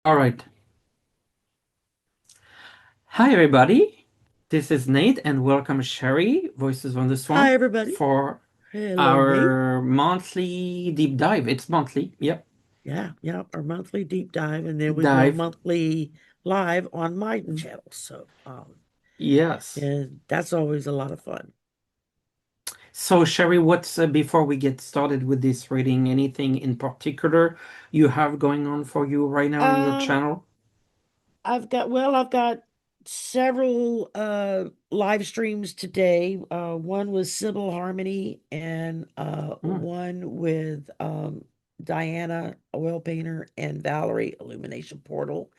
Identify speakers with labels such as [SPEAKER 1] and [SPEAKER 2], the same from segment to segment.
[SPEAKER 1] All right. Hi, everybody. This is Nate, and welcome Sherry, Voices on the
[SPEAKER 2] Hi,
[SPEAKER 1] Swamp,
[SPEAKER 2] everybody.
[SPEAKER 1] for
[SPEAKER 2] Hello, Nate.
[SPEAKER 1] our monthly deep dive. It's monthly. Yep.
[SPEAKER 2] Yeah, our monthly deep dive, and then we go
[SPEAKER 1] Dive.
[SPEAKER 2] monthly live on my
[SPEAKER 1] Mm.
[SPEAKER 2] channel.
[SPEAKER 1] Yes.
[SPEAKER 2] And that's always a lot of fun.
[SPEAKER 1] So, Sherry, what's before we get started with this reading, anything in particular you have going on for you right now in your
[SPEAKER 2] Um,
[SPEAKER 1] channel?
[SPEAKER 2] I've got several live streams today. One with Sybil Harmony and
[SPEAKER 1] Mm.
[SPEAKER 2] one with Diana, oil painter, and Valerie, Illumination Portal.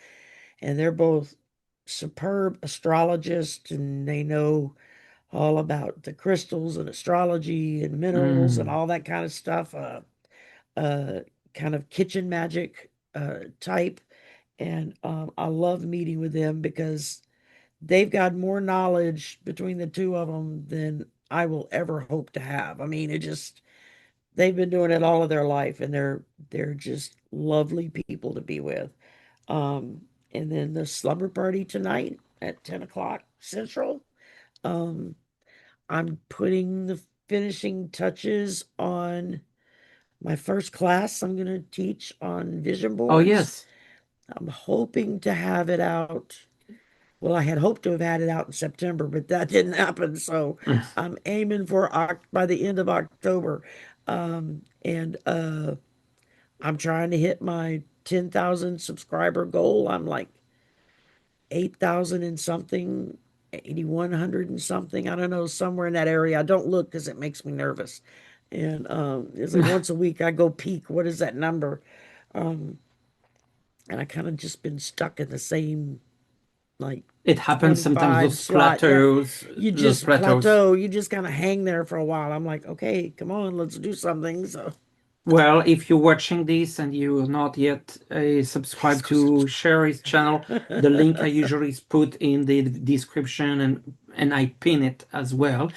[SPEAKER 2] And they're both superb astrologists, and they know all about the crystals and astrology and minerals and
[SPEAKER 1] Mm.
[SPEAKER 2] all that kind of stuff. Uh, kind of kitchen magic type. And I love meeting with them because they've got more knowledge between the two of them than I will ever hope to have. I mean, it just they've been doing it all of their life, and they're just lovely people to be with. Um, and then the slumber party tonight at 10 o'clock Central. Um, I'm putting the finishing touches on my first class I'm going to teach on vision
[SPEAKER 1] Oh,
[SPEAKER 2] boards.
[SPEAKER 1] yes.
[SPEAKER 2] I'm hoping to have it out. Well, I had hoped to have had it out in September, but that didn't happen. So I'm aiming for by the end of October. And I'm trying to hit my 10,000 subscriber goal. I'm like 8,000 and something, 8,100 and something. I don't know, somewhere in that area. I don't look because it makes me nervous. And it's like once a week I go peek. What is that number? Um, and I kind of just been stuck in the same like
[SPEAKER 1] It happens sometimes,
[SPEAKER 2] 25
[SPEAKER 1] those
[SPEAKER 2] slot. Yeah,
[SPEAKER 1] plateaus,
[SPEAKER 2] you
[SPEAKER 1] those
[SPEAKER 2] just
[SPEAKER 1] plateaus.
[SPEAKER 2] plateau. You just kind of hang there for a while. I'm like, okay, come on, let's do something. So
[SPEAKER 1] Well, if you're watching this and you're not yet
[SPEAKER 2] please
[SPEAKER 1] subscribed
[SPEAKER 2] go
[SPEAKER 1] to Sherry's channel, the link I
[SPEAKER 2] subscribe.
[SPEAKER 1] usually is put in the description, and I pin it as well.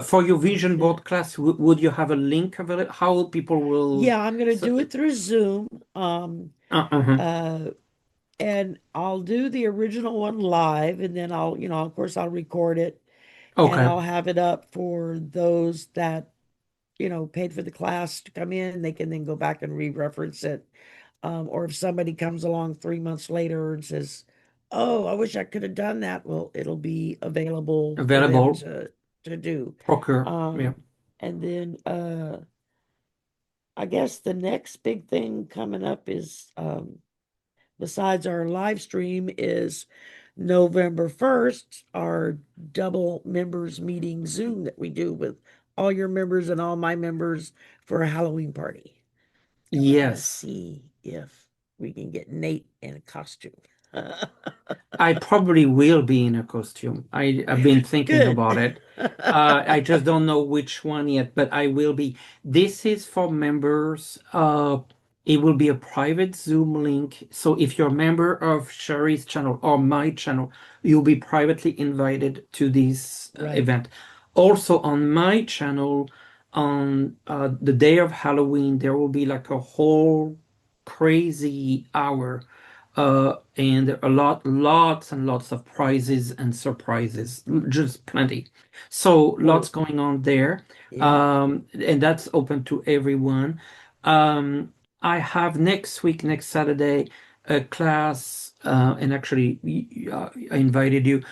[SPEAKER 1] For your vision
[SPEAKER 2] Okay.
[SPEAKER 1] board class, would you have a link available? How people will?
[SPEAKER 2] Yeah, I'm gonna do it through Zoom.
[SPEAKER 1] Uh-huh.
[SPEAKER 2] Uh, and I'll do the original one live, and then of course, I'll record it, and
[SPEAKER 1] Okay.
[SPEAKER 2] I'll have it up for those that, paid for the class to come in. They can then go back and re-reference it. Or if somebody comes along 3 months later and says, "Oh, I wish I could have done that," well, it'll be available for them
[SPEAKER 1] Available.
[SPEAKER 2] to do.
[SPEAKER 1] Procure. Yeah.
[SPEAKER 2] Um, and then I guess the next big thing coming up is besides our live stream is November 1st, our double members meeting Zoom that we do with all your members and all my members for a Halloween party. And we're going to
[SPEAKER 1] Yes.
[SPEAKER 2] see if we can get Nate in a costume.
[SPEAKER 1] I probably will be in a costume. I've been thinking
[SPEAKER 2] Good.
[SPEAKER 1] about it. I just don't know which one yet, but I will be. This is for members. It will be a private Zoom link. So if you're a member of Sherry's channel or my channel, you'll be privately invited to this
[SPEAKER 2] Right.
[SPEAKER 1] event. Also on my channel, on the day of Halloween, there will be like a whole crazy hour and lots and lots of prizes and surprises, just plenty. So lots
[SPEAKER 2] Oh,
[SPEAKER 1] going on there,
[SPEAKER 2] yeah.
[SPEAKER 1] and that's open to everyone. I have next week, next Saturday, a class, and actually, I invited you,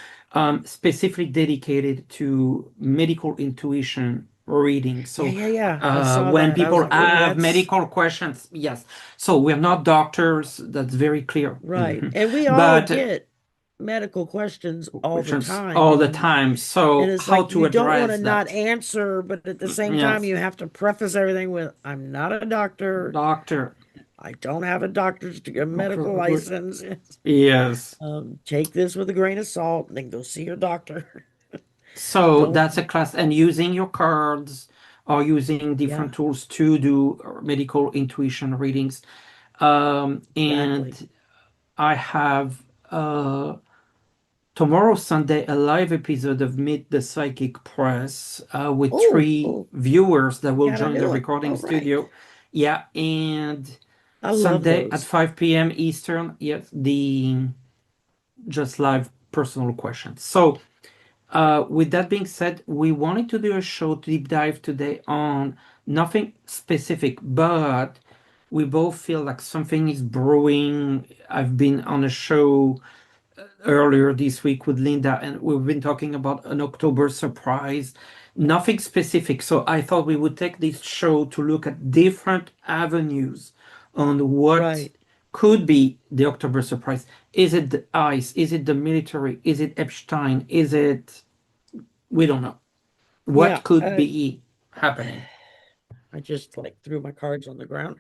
[SPEAKER 1] specifically dedicated to medical intuition reading.
[SPEAKER 2] Yeah,
[SPEAKER 1] So
[SPEAKER 2] yeah, yeah. I saw
[SPEAKER 1] when
[SPEAKER 2] that. I was
[SPEAKER 1] people
[SPEAKER 2] like, oh,
[SPEAKER 1] have
[SPEAKER 2] that's
[SPEAKER 1] medical questions, yes. So we're not doctors, that's very clear.
[SPEAKER 2] right. And we all
[SPEAKER 1] But
[SPEAKER 2] get medical questions all the
[SPEAKER 1] questions
[SPEAKER 2] time.
[SPEAKER 1] all the
[SPEAKER 2] And
[SPEAKER 1] time.
[SPEAKER 2] And
[SPEAKER 1] So
[SPEAKER 2] it's
[SPEAKER 1] how
[SPEAKER 2] like
[SPEAKER 1] to
[SPEAKER 2] you don't want to
[SPEAKER 1] address
[SPEAKER 2] not
[SPEAKER 1] that?
[SPEAKER 2] answer, but at the same time,
[SPEAKER 1] Yes,
[SPEAKER 2] you have to preface everything with, I'm not a doctor.
[SPEAKER 1] doctor,
[SPEAKER 2] I don't have a medical
[SPEAKER 1] doctor.
[SPEAKER 2] license.
[SPEAKER 1] Yes.
[SPEAKER 2] Take this with a grain of salt and then go see your doctor.
[SPEAKER 1] So that's
[SPEAKER 2] Don't,
[SPEAKER 1] a class, and using your cards or using
[SPEAKER 2] yeah,
[SPEAKER 1] different tools to do medical intuition readings.
[SPEAKER 2] exactly.
[SPEAKER 1] And I have tomorrow, Sunday, a live episode of Meet the Psychic Press with
[SPEAKER 2] Oh,
[SPEAKER 1] three
[SPEAKER 2] oh,
[SPEAKER 1] viewers that will
[SPEAKER 2] gotta
[SPEAKER 1] join the
[SPEAKER 2] do it.
[SPEAKER 1] recording
[SPEAKER 2] All right.
[SPEAKER 1] studio. Yeah, and
[SPEAKER 2] I love
[SPEAKER 1] Sunday at
[SPEAKER 2] those.
[SPEAKER 1] 5 p.m. Eastern. Yes, the just live personal questions. So, with that being said, we wanted to do a show deep dive today on nothing specific, but we both feel like something is brewing. I've been on a show earlier this week with Linda, and we've been talking about an October surprise. Nothing specific. So I thought we would take this show to look at different avenues on what
[SPEAKER 2] Right.
[SPEAKER 1] could be the October surprise. Is it the ICE? Is it the military? Is it Epstein? Is it, we don't know.
[SPEAKER 2] Yeah.
[SPEAKER 1] What could be happening?
[SPEAKER 2] I just like threw my cards on the ground.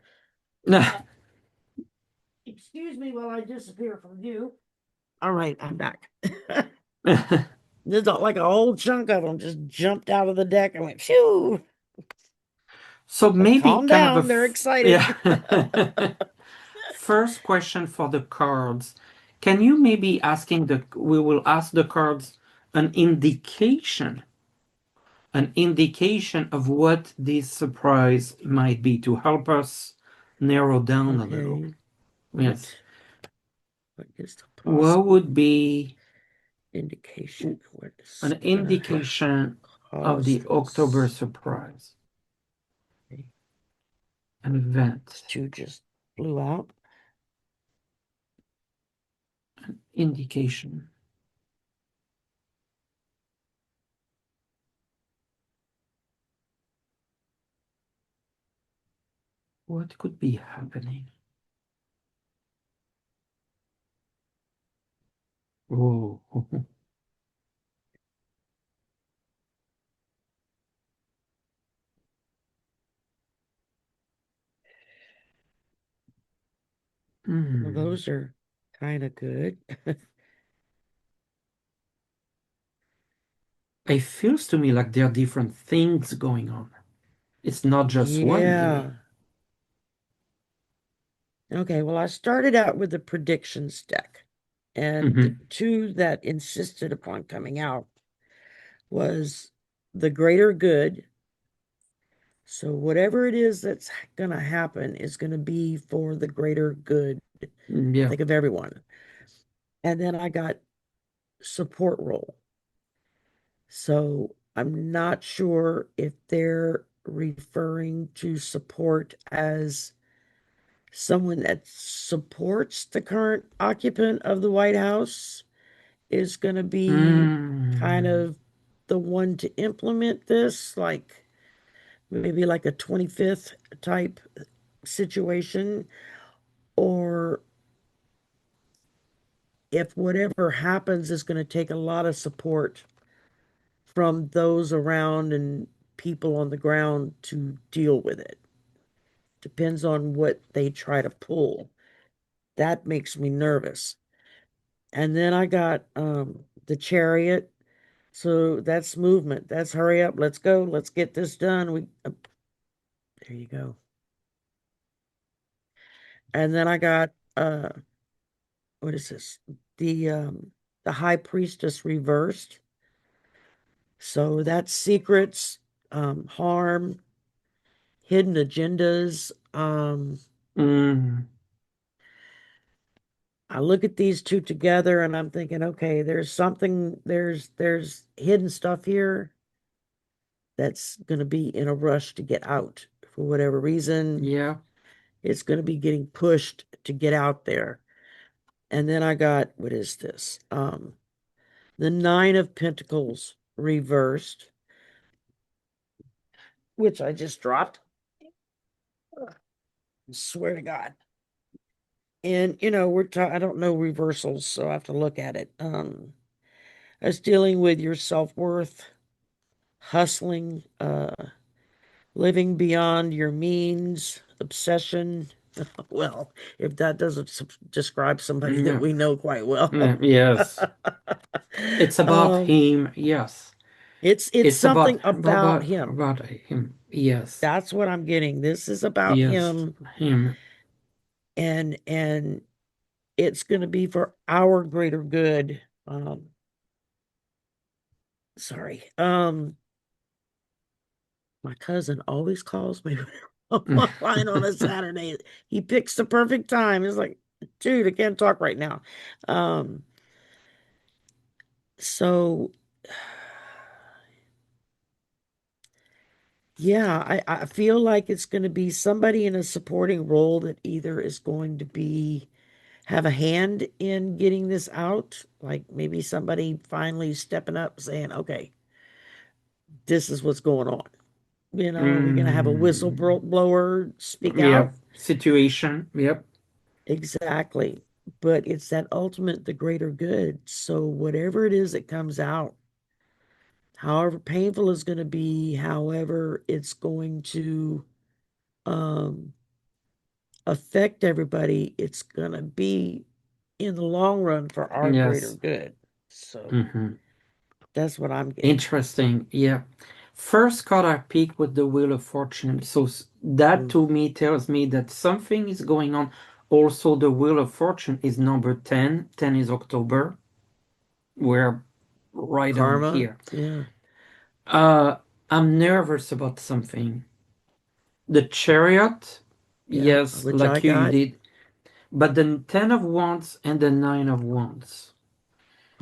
[SPEAKER 2] Excuse me while I disappear from you. All right, I'm back. There's like a whole chunk of them just jumped out of the deck and went, phew.
[SPEAKER 1] So
[SPEAKER 2] Like,
[SPEAKER 1] maybe
[SPEAKER 2] calm
[SPEAKER 1] kind of a
[SPEAKER 2] down, they're
[SPEAKER 1] yeah.
[SPEAKER 2] excited.
[SPEAKER 1] First question for the cards. Can you maybe asking the we will ask the cards an indication of what this surprise might be to help us narrow down a little.
[SPEAKER 2] Okay,
[SPEAKER 1] Yes.
[SPEAKER 2] what is the
[SPEAKER 1] What
[SPEAKER 2] possible
[SPEAKER 1] would be
[SPEAKER 2] indication what is
[SPEAKER 1] an
[SPEAKER 2] gonna
[SPEAKER 1] indication of
[SPEAKER 2] cause
[SPEAKER 1] the October
[SPEAKER 2] this?
[SPEAKER 1] surprise?
[SPEAKER 2] Okay,
[SPEAKER 1] An event.
[SPEAKER 2] two just blew out.
[SPEAKER 1] Indication. What could be happening? Oh.
[SPEAKER 2] Well,
[SPEAKER 1] Hmm.
[SPEAKER 2] those are kind of good.
[SPEAKER 1] It feels to me like there are different things going on. It's not just one, maybe.
[SPEAKER 2] Yeah. Okay, well, I started out with the predictions deck, and the
[SPEAKER 1] Hmm.
[SPEAKER 2] two that insisted upon coming out was the greater good. So whatever it is that's going to happen is going to be for the greater good, I
[SPEAKER 1] Yeah.
[SPEAKER 2] think, of everyone. And then I got support role. So I'm not sure if they're referring to support as someone that supports the current occupant of the White House is going to be kind
[SPEAKER 1] Mm.
[SPEAKER 2] of the one to implement this, like maybe like a 25th type situation, or if whatever happens is going to take a lot of support from those around and people on the ground to deal with it. Depends on what they try to pull. That makes me nervous. And then I got the chariot. So that's movement. That's hurry up, let's go, let's get this done. There you go. And then I got what is this? The high priestess reversed. So that's secrets, harm, hidden agendas.
[SPEAKER 1] Mm.
[SPEAKER 2] I look at these two together and I'm thinking, okay, there's something, there's hidden stuff here that's going to be in a rush to get out for whatever reason.
[SPEAKER 1] Yeah.
[SPEAKER 2] It's going to be getting pushed to get out there. And then I got, what is this? The Nine of Pentacles reversed, which I just dropped. I swear to God. And I don't know reversals, so I have to look at it. It's dealing with your self-worth, hustling, living beyond your means, obsession. Well, if that doesn't describe somebody that
[SPEAKER 1] Yeah.
[SPEAKER 2] we know quite well.
[SPEAKER 1] Yes. It's about
[SPEAKER 2] um,
[SPEAKER 1] him. Yes.
[SPEAKER 2] it's
[SPEAKER 1] It's about
[SPEAKER 2] something about him.
[SPEAKER 1] about him. Yes.
[SPEAKER 2] That's what I'm getting. This is about
[SPEAKER 1] Yes.
[SPEAKER 2] him,
[SPEAKER 1] Him.
[SPEAKER 2] and it's going to be for our greater good. Sorry. My cousin always calls me. flying on a Saturday. He picks the perfect time. It's like, dude, I can't talk right now. Um, so yeah, I feel like it's going to be somebody in a supporting role that either is going to be have a hand in getting this out, like maybe somebody finally stepping up saying, okay, this is what's going on. Are we going to have a
[SPEAKER 1] Mm,
[SPEAKER 2] whistleblower speak
[SPEAKER 1] yep.
[SPEAKER 2] out?
[SPEAKER 1] Situation. Yep.
[SPEAKER 2] Exactly. But it's that ultimate, the greater good. So whatever it is that comes out, however painful it's going to be, however it's going to um, affect everybody, it's going to be in the long run for our greater
[SPEAKER 1] Yes.
[SPEAKER 2] good. So
[SPEAKER 1] Hmm.
[SPEAKER 2] that's what I'm getting at.
[SPEAKER 1] Interesting. Yeah. First card I picked with the Wheel of Fortune. So that
[SPEAKER 2] Ooh,
[SPEAKER 1] to me tells me that something is going on. Also, the Wheel of Fortune is number 10. 10 is October. We're right on
[SPEAKER 2] karma.
[SPEAKER 1] here.
[SPEAKER 2] Yeah.
[SPEAKER 1] Uh, I'm nervous about something. The Chariot,
[SPEAKER 2] Yeah.
[SPEAKER 1] yes,
[SPEAKER 2] Which I
[SPEAKER 1] like you
[SPEAKER 2] got.
[SPEAKER 1] did. But the 10 of Wands and the 9 of Wands.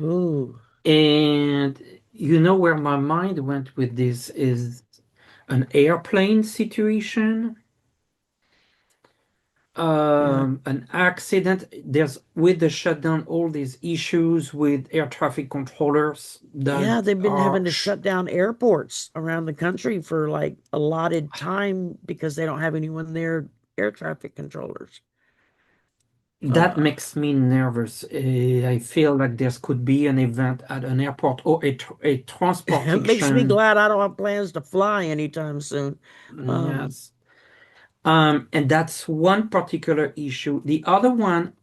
[SPEAKER 2] Ooh.
[SPEAKER 1] And you know where my mind went with this is an airplane situation,
[SPEAKER 2] Yeah.
[SPEAKER 1] an accident. There's with the shutdown, all these issues with air traffic controllers that
[SPEAKER 2] Yeah, they've been
[SPEAKER 1] are
[SPEAKER 2] having to shut down airports around the country for like allotted time because they don't have anyone there, air traffic controllers.
[SPEAKER 1] that
[SPEAKER 2] Uh,
[SPEAKER 1] makes me nervous. I feel like there could be an event at an airport or a
[SPEAKER 2] it makes me
[SPEAKER 1] transportation.
[SPEAKER 2] glad I don't have plans to fly anytime soon. Um,
[SPEAKER 1] Yes. And that's one particular issue. The other one,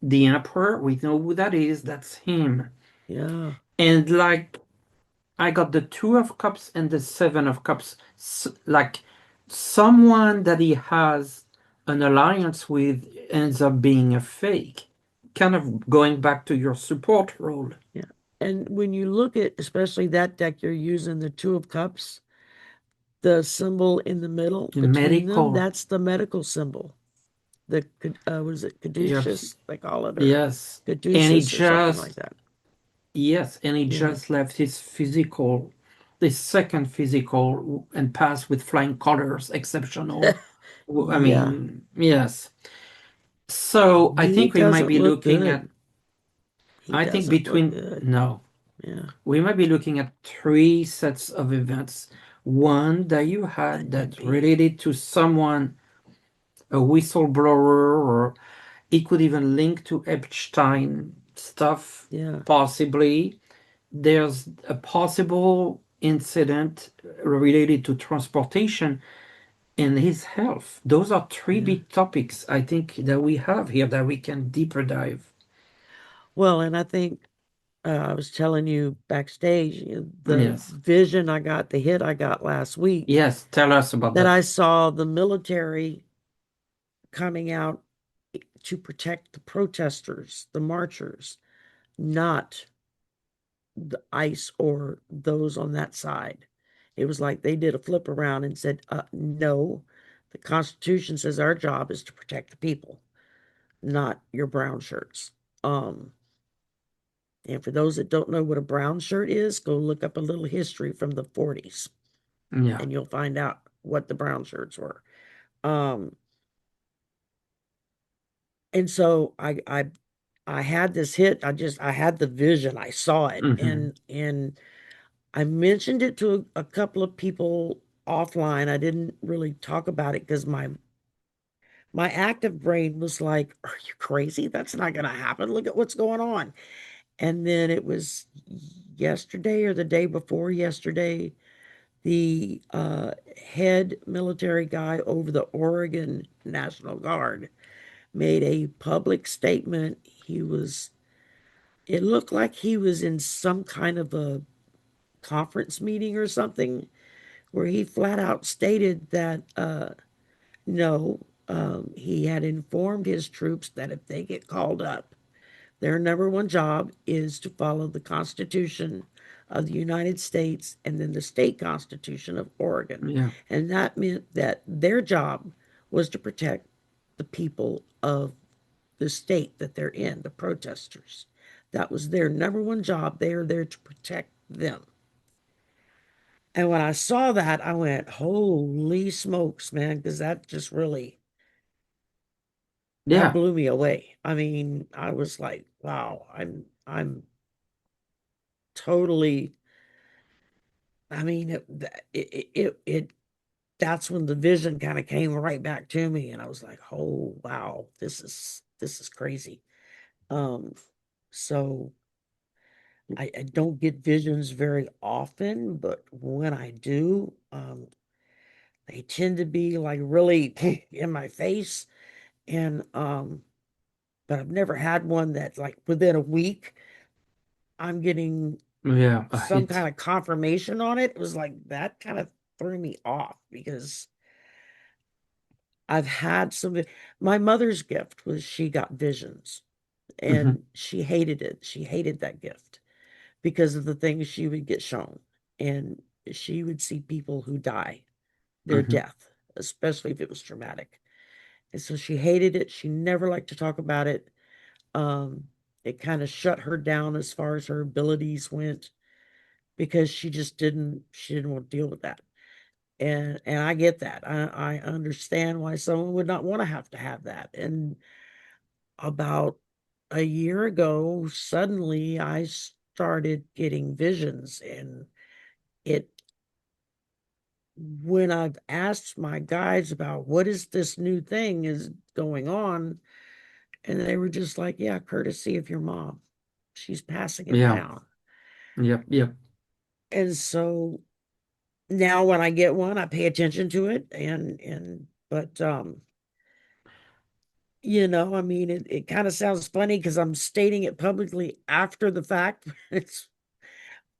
[SPEAKER 1] the emperor, we know who that is. That's him.
[SPEAKER 2] yeah,
[SPEAKER 1] And like I got the two of cups and the seven of cups. Like someone that he has an alliance with ends up being a fake. Kind of going back to your support role.
[SPEAKER 2] yeah. And when you look at especially that deck, you're using the Two of Cups, the symbol in the middle between them,
[SPEAKER 1] Medical.
[SPEAKER 2] that's the medical symbol. The what is it,
[SPEAKER 1] Yes.
[SPEAKER 2] caduceus? They call it, or
[SPEAKER 1] Yes. And he
[SPEAKER 2] caduceus, or something like
[SPEAKER 1] just
[SPEAKER 2] that.
[SPEAKER 1] yes, and he
[SPEAKER 2] Yeah,
[SPEAKER 1] just left his physical, the second physical, and passed with flying colors, exceptional. I
[SPEAKER 2] yeah.
[SPEAKER 1] mean, yes. So I
[SPEAKER 2] He
[SPEAKER 1] think we might
[SPEAKER 2] doesn't
[SPEAKER 1] be
[SPEAKER 2] look
[SPEAKER 1] looking at,
[SPEAKER 2] good. He
[SPEAKER 1] I think
[SPEAKER 2] doesn't look
[SPEAKER 1] between,
[SPEAKER 2] good.
[SPEAKER 1] no,
[SPEAKER 2] Yeah,
[SPEAKER 1] we might be looking at three sets of events. One that you had
[SPEAKER 2] that could
[SPEAKER 1] that
[SPEAKER 2] be.
[SPEAKER 1] related to someone, a whistleblower, or it could even link to Epstein stuff,
[SPEAKER 2] Yeah,
[SPEAKER 1] possibly. There's a possible incident related to transportation and his health. Those are three
[SPEAKER 2] yeah.
[SPEAKER 1] big topics I think that we have here that we can deeper dive.
[SPEAKER 2] Well, and I think I was telling you backstage, the
[SPEAKER 1] Yes.
[SPEAKER 2] vision I got, the hit I got last week,
[SPEAKER 1] Yes, tell us about
[SPEAKER 2] that I
[SPEAKER 1] that.
[SPEAKER 2] saw the military coming out to protect the protesters, the marchers, not the ICE or those on that side. It was like they did a flip around and said, no, the Constitution says our job is to protect the people, not your brown shirts. Um, and for those that don't know what a brown shirt is, go look up a little history from the 40s
[SPEAKER 1] Yeah.
[SPEAKER 2] and you'll find out what the brown shirts were. Um, and so I had this hit. I had the vision. I saw it,
[SPEAKER 1] Hmm.
[SPEAKER 2] and I mentioned it to a couple of people offline. I didn't really talk about it because my active brain was like, "Are you crazy? That's not going to happen. Look at what's going on." And then it was yesterday or the day before yesterday, the head military guy over the Oregon National Guard made a public statement. It looked like he was in some kind of a conference meeting or something where he flat out stated that no, he had informed his troops that if they get called up, their number one job is to follow the Constitution of the United States and then the state constitution of Oregon.
[SPEAKER 1] Yeah.
[SPEAKER 2] And that meant that their job was to protect the people of the state that they're in, the protesters. That was their number one job. They are there to protect them. And when I saw that, I went, holy smokes, man, because that just really, that
[SPEAKER 1] Yeah.
[SPEAKER 2] blew me away. I mean, I was like, wow, I'm totally, I mean, that's when the vision kind of came right back to me. And I was like, oh, wow, this is crazy. Um, so I don't get visions very often, but when I do, they tend to be like really in my face. And but I've never had one that like within a week I'm getting
[SPEAKER 1] Yeah. A
[SPEAKER 2] some
[SPEAKER 1] hit.
[SPEAKER 2] kind of confirmation on it. It was like that kind of threw me off because I've had some. My mother's gift was she got visions
[SPEAKER 1] Hmm.
[SPEAKER 2] and she hated it. She hated that gift because of the things she would get shown. And she would see people who die, their
[SPEAKER 1] Hmm.
[SPEAKER 2] death, especially if it was traumatic. And so she hated it. She never liked to talk about it. Um, it kind of shut her down as far as her abilities went because she didn't want to deal with that. And I get that. I understand why someone would not want to have that. And about a year ago, suddenly I started getting visions. And it, when I've asked my guides about what is this new thing is going on, and they were just like, yeah, courtesy of your mom. She's passing it
[SPEAKER 1] Yeah.
[SPEAKER 2] down.
[SPEAKER 1] Yep. Yep.
[SPEAKER 2] And so now when I get one, I pay attention to it. But I mean, it kind of sounds funny because I'm stating it publicly after the fact.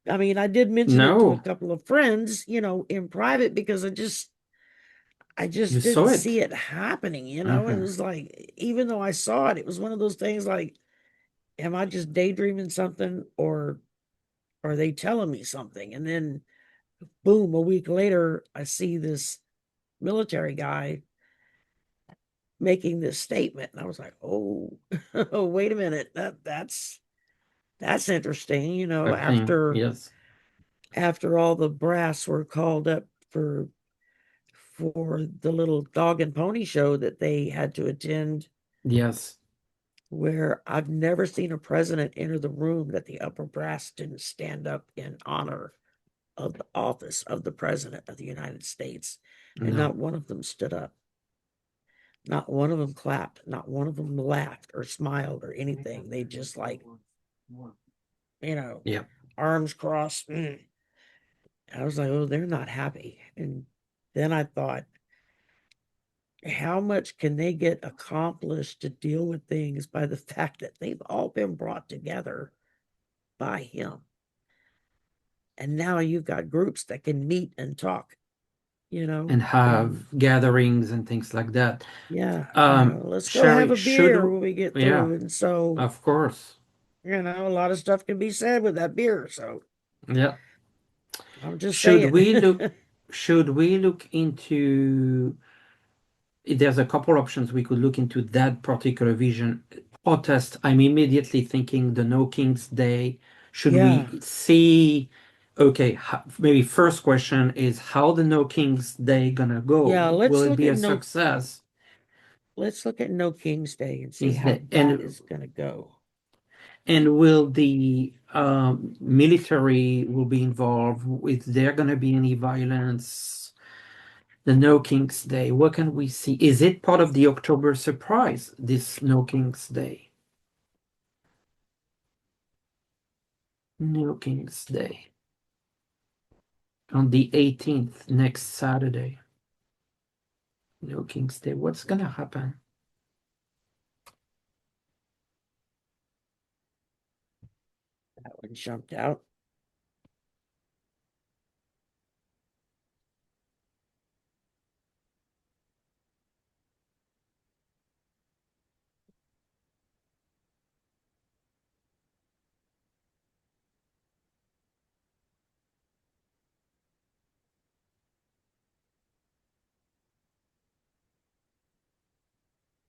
[SPEAKER 2] I mean, I did mention it to a
[SPEAKER 1] No,
[SPEAKER 2] couple of friends, in private because I
[SPEAKER 1] you
[SPEAKER 2] just didn't
[SPEAKER 1] saw
[SPEAKER 2] see
[SPEAKER 1] it.
[SPEAKER 2] it happening, and it
[SPEAKER 1] Hmm.
[SPEAKER 2] was like, even though I saw it, it was one of those things like, am I just daydreaming something or are they telling me something? And then boom, a week later, I see this military guy making this statement. And I was like, oh, oh, wait a minute. That's interesting,
[SPEAKER 1] Acting. Yes.
[SPEAKER 2] after all the brass were called up for the little dog and pony show that they had to attend,
[SPEAKER 1] Yes.
[SPEAKER 2] where I've never seen a president enter the room that the upper brass didn't stand up in honor of the office of the president of the United States. And not
[SPEAKER 1] No.
[SPEAKER 2] one of them stood up. Not one of them clapped. Not one of them laughed or smiled or anything. They just like, you know,
[SPEAKER 1] Yep.
[SPEAKER 2] arms crossed. I was like, oh, they're not happy. And then I thought, how much can they get accomplished to deal with things by the fact that they've all been brought together by him? And now you've got groups that can meet and talk,
[SPEAKER 1] And
[SPEAKER 2] and
[SPEAKER 1] have gatherings and things like that.
[SPEAKER 2] yeah, let's go have
[SPEAKER 1] Sherry,
[SPEAKER 2] a beer when we get
[SPEAKER 1] yeah,
[SPEAKER 2] through. And so,
[SPEAKER 1] of course.
[SPEAKER 2] a lot of stuff can be said with that beer. So
[SPEAKER 1] Yeah.
[SPEAKER 2] I'm just
[SPEAKER 1] Should
[SPEAKER 2] saying.
[SPEAKER 1] we look, should we look into, there's a couple options we could look into that particular vision. Protest, I'm immediately thinking the No King's Day. Should
[SPEAKER 2] Yeah.
[SPEAKER 1] we see, okay, maybe first question is how the No King's Day gonna
[SPEAKER 2] Yeah,
[SPEAKER 1] go? Will
[SPEAKER 2] let's
[SPEAKER 1] it
[SPEAKER 2] look
[SPEAKER 1] be
[SPEAKER 2] at
[SPEAKER 1] a
[SPEAKER 2] no
[SPEAKER 1] success?
[SPEAKER 2] let's look at No King's Day and see
[SPEAKER 1] King's
[SPEAKER 2] how
[SPEAKER 1] Day.
[SPEAKER 2] that is gonna go.
[SPEAKER 1] And will the military will be involved? Is there going to be any violence? The No King's Day. What can we see? Is it part of the October surprise? This No King's Day. No King's Day on the 18th, next Saturday. No King's Day. What's going to happen?
[SPEAKER 2] That one jumped out.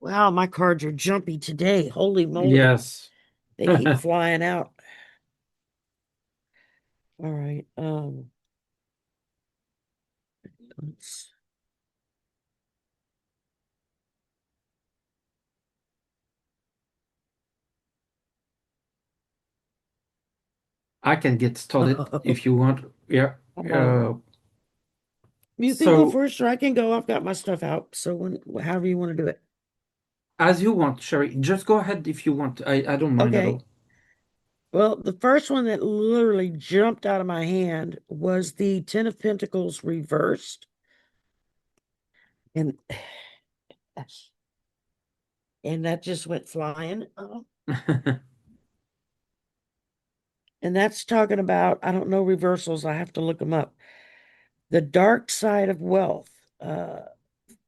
[SPEAKER 2] Wow, my cards are jumpy today. Holy moly.
[SPEAKER 1] Yes.
[SPEAKER 2] They keep flying out. All right. Let's,
[SPEAKER 1] I can get started if you want. Yeah.
[SPEAKER 2] um,
[SPEAKER 1] Uh,
[SPEAKER 2] you can go
[SPEAKER 1] so
[SPEAKER 2] first, or I can go. I've got my stuff out. So however you want to do it.
[SPEAKER 1] as you want, Sherry. Just go ahead if you want. I don't mind at
[SPEAKER 2] Okay.
[SPEAKER 1] all.
[SPEAKER 2] Well, the first one that literally jumped out of my hand was the Ten of Pentacles reversed. And and that just went flying. And that's talking about, I don't know reversals, I have to look them up. The dark side of wealth,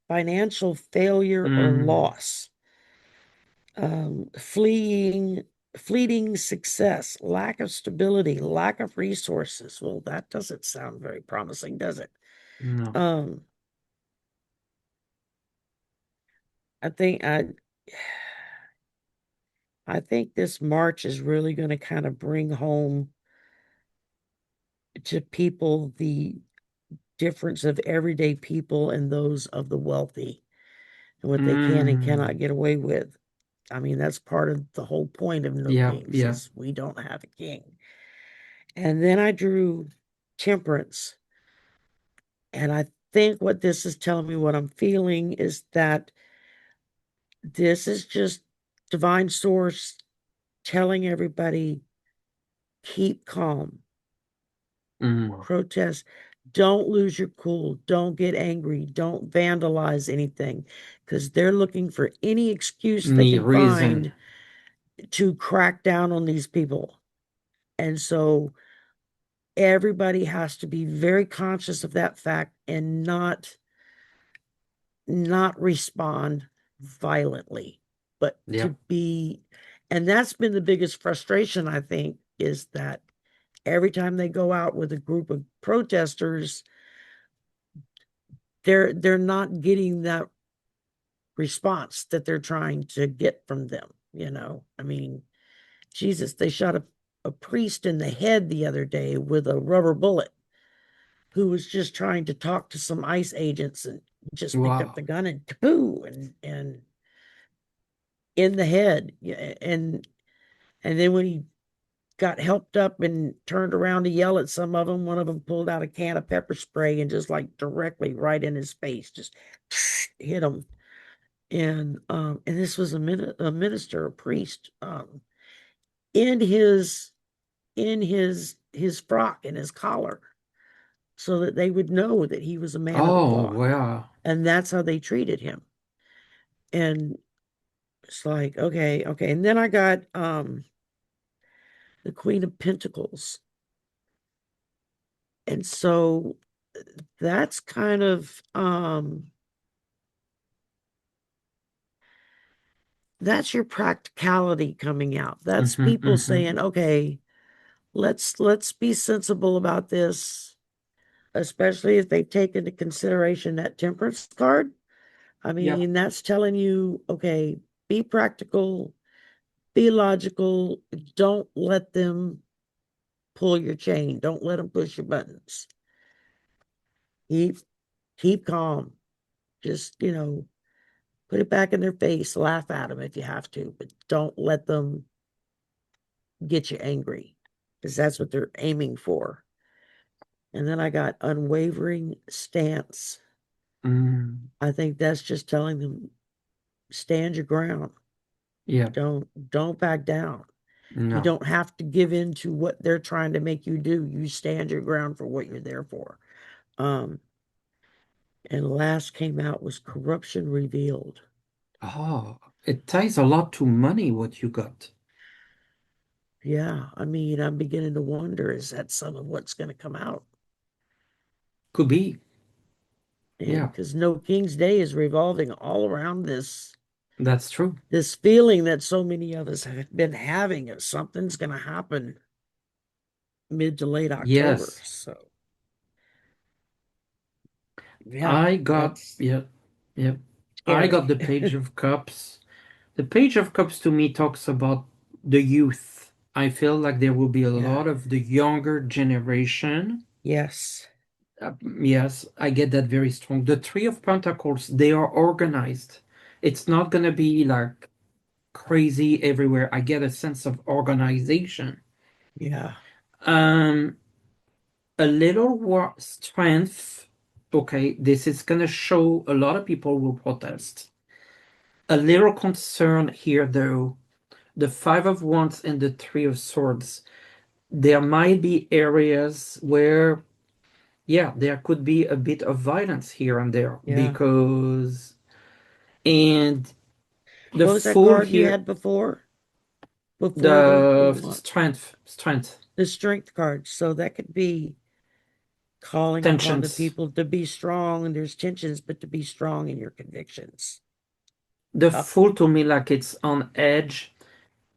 [SPEAKER 2] financial failure or
[SPEAKER 1] Mm,
[SPEAKER 2] loss, fleeting success, lack of stability, lack of resources. Well, that doesn't sound very promising, does it?
[SPEAKER 1] no.
[SPEAKER 2] Um, I think I think this March is really going to kind of bring home to people the difference of everyday people and those of the wealthy and what they can and cannot
[SPEAKER 1] Mm,
[SPEAKER 2] get away with. I mean, that's part of the whole point of No
[SPEAKER 1] yeah,
[SPEAKER 2] Kings
[SPEAKER 1] yeah.
[SPEAKER 2] is we don't have a king. And then I drew temperance. And I think what this is telling me, what I'm feeling is that this is just divine source telling everybody keep calm,
[SPEAKER 1] Mm,
[SPEAKER 2] protest, don't lose your cool, don't get angry, don't vandalize anything, because they're looking for any excuse they
[SPEAKER 1] need
[SPEAKER 2] can
[SPEAKER 1] reason.
[SPEAKER 2] find to crack down on these people. And so everybody has to be very conscious of that fact and not respond violently, but to
[SPEAKER 1] Yeah.
[SPEAKER 2] be, and that's been the biggest frustration, I think, is that every time they go out with a group of protesters, they're not getting that response that they're trying to get from them, you know. I mean, Jesus, they shot a priest in the head the other day with a rubber bullet who was just trying to talk to some ICE agents and just picked up
[SPEAKER 1] Wow.
[SPEAKER 2] the gun and kapoo and in the head. And then when he got helped up and turned around to yell at some of them, one of them pulled out a can of pepper spray and just like directly right in his face, just hit him. And this was a minister, a priest, in his frock and his collar, so that they would know that he was a man of the
[SPEAKER 1] Oh,
[SPEAKER 2] cloth.
[SPEAKER 1] wow.
[SPEAKER 2] And that's how they treated him. And it's like, okay, okay. And then I got the Queen of Pentacles. And so that's kind of that's your practicality coming out. That's
[SPEAKER 1] Hmm,
[SPEAKER 2] people
[SPEAKER 1] hmm.
[SPEAKER 2] saying, okay, let's be sensible about this, especially if they take into consideration that temperance card. I
[SPEAKER 1] Yeah.
[SPEAKER 2] mean, that's telling you, okay, be practical, be logical, don't let them pull your chain, don't let them push your buttons. Keep keep calm. Just, put it back in their face, laugh at them if you have to, but don't let them get you angry because that's what they're aiming for. And then I got unwavering stance.
[SPEAKER 1] Mm,
[SPEAKER 2] I think that's just telling them stand your ground.
[SPEAKER 1] yeah.
[SPEAKER 2] Don't back down. You
[SPEAKER 1] No.
[SPEAKER 2] don't have to give in to what they're trying to make you do. You stand your ground for what you're there for. Um, and last came out was corruption revealed.
[SPEAKER 1] Oh, it ties a lot to money, what you got.
[SPEAKER 2] Yeah, I mean, I'm beginning to wonder, is that some of what's going to come out?
[SPEAKER 1] Could be.
[SPEAKER 2] And
[SPEAKER 1] Yeah,
[SPEAKER 2] because No King's Day is revolving all around
[SPEAKER 1] that's true.
[SPEAKER 2] this feeling that so many of us have been having of something's going to happen mid to late October.
[SPEAKER 1] Yes.
[SPEAKER 2] So, yeah,
[SPEAKER 1] I got,
[SPEAKER 2] that's
[SPEAKER 1] yeah, yeah. I got
[SPEAKER 2] scary.
[SPEAKER 1] the Page of Cups. The Page of Cups to me talks about the youth. I feel like there will be a
[SPEAKER 2] Yeah.
[SPEAKER 1] lot of the younger generation.
[SPEAKER 2] Yes.
[SPEAKER 1] Yes, I get that very strong. The Three of Pentacles, they are organized. It's not gonna be like crazy everywhere. I get a sense of organization.
[SPEAKER 2] Yeah.
[SPEAKER 1] Um, a little war strength. Okay, this is gonna show a lot of people will protest. A little concern here, though. The Five of Wands and the Three of Swords. There might be areas where, yeah, there could be a bit of violence here and there
[SPEAKER 2] Yeah.
[SPEAKER 1] because, and the
[SPEAKER 2] What was that
[SPEAKER 1] Fool
[SPEAKER 2] card you
[SPEAKER 1] here,
[SPEAKER 2] had before the
[SPEAKER 1] the
[SPEAKER 2] one,
[SPEAKER 1] strength,
[SPEAKER 2] the strength card? So that could be calling upon the
[SPEAKER 1] tensions.
[SPEAKER 2] people to be strong, and there's tensions, but to be strong in your convictions.
[SPEAKER 1] The
[SPEAKER 2] Uh,
[SPEAKER 1] Fool to me, like it's on edge.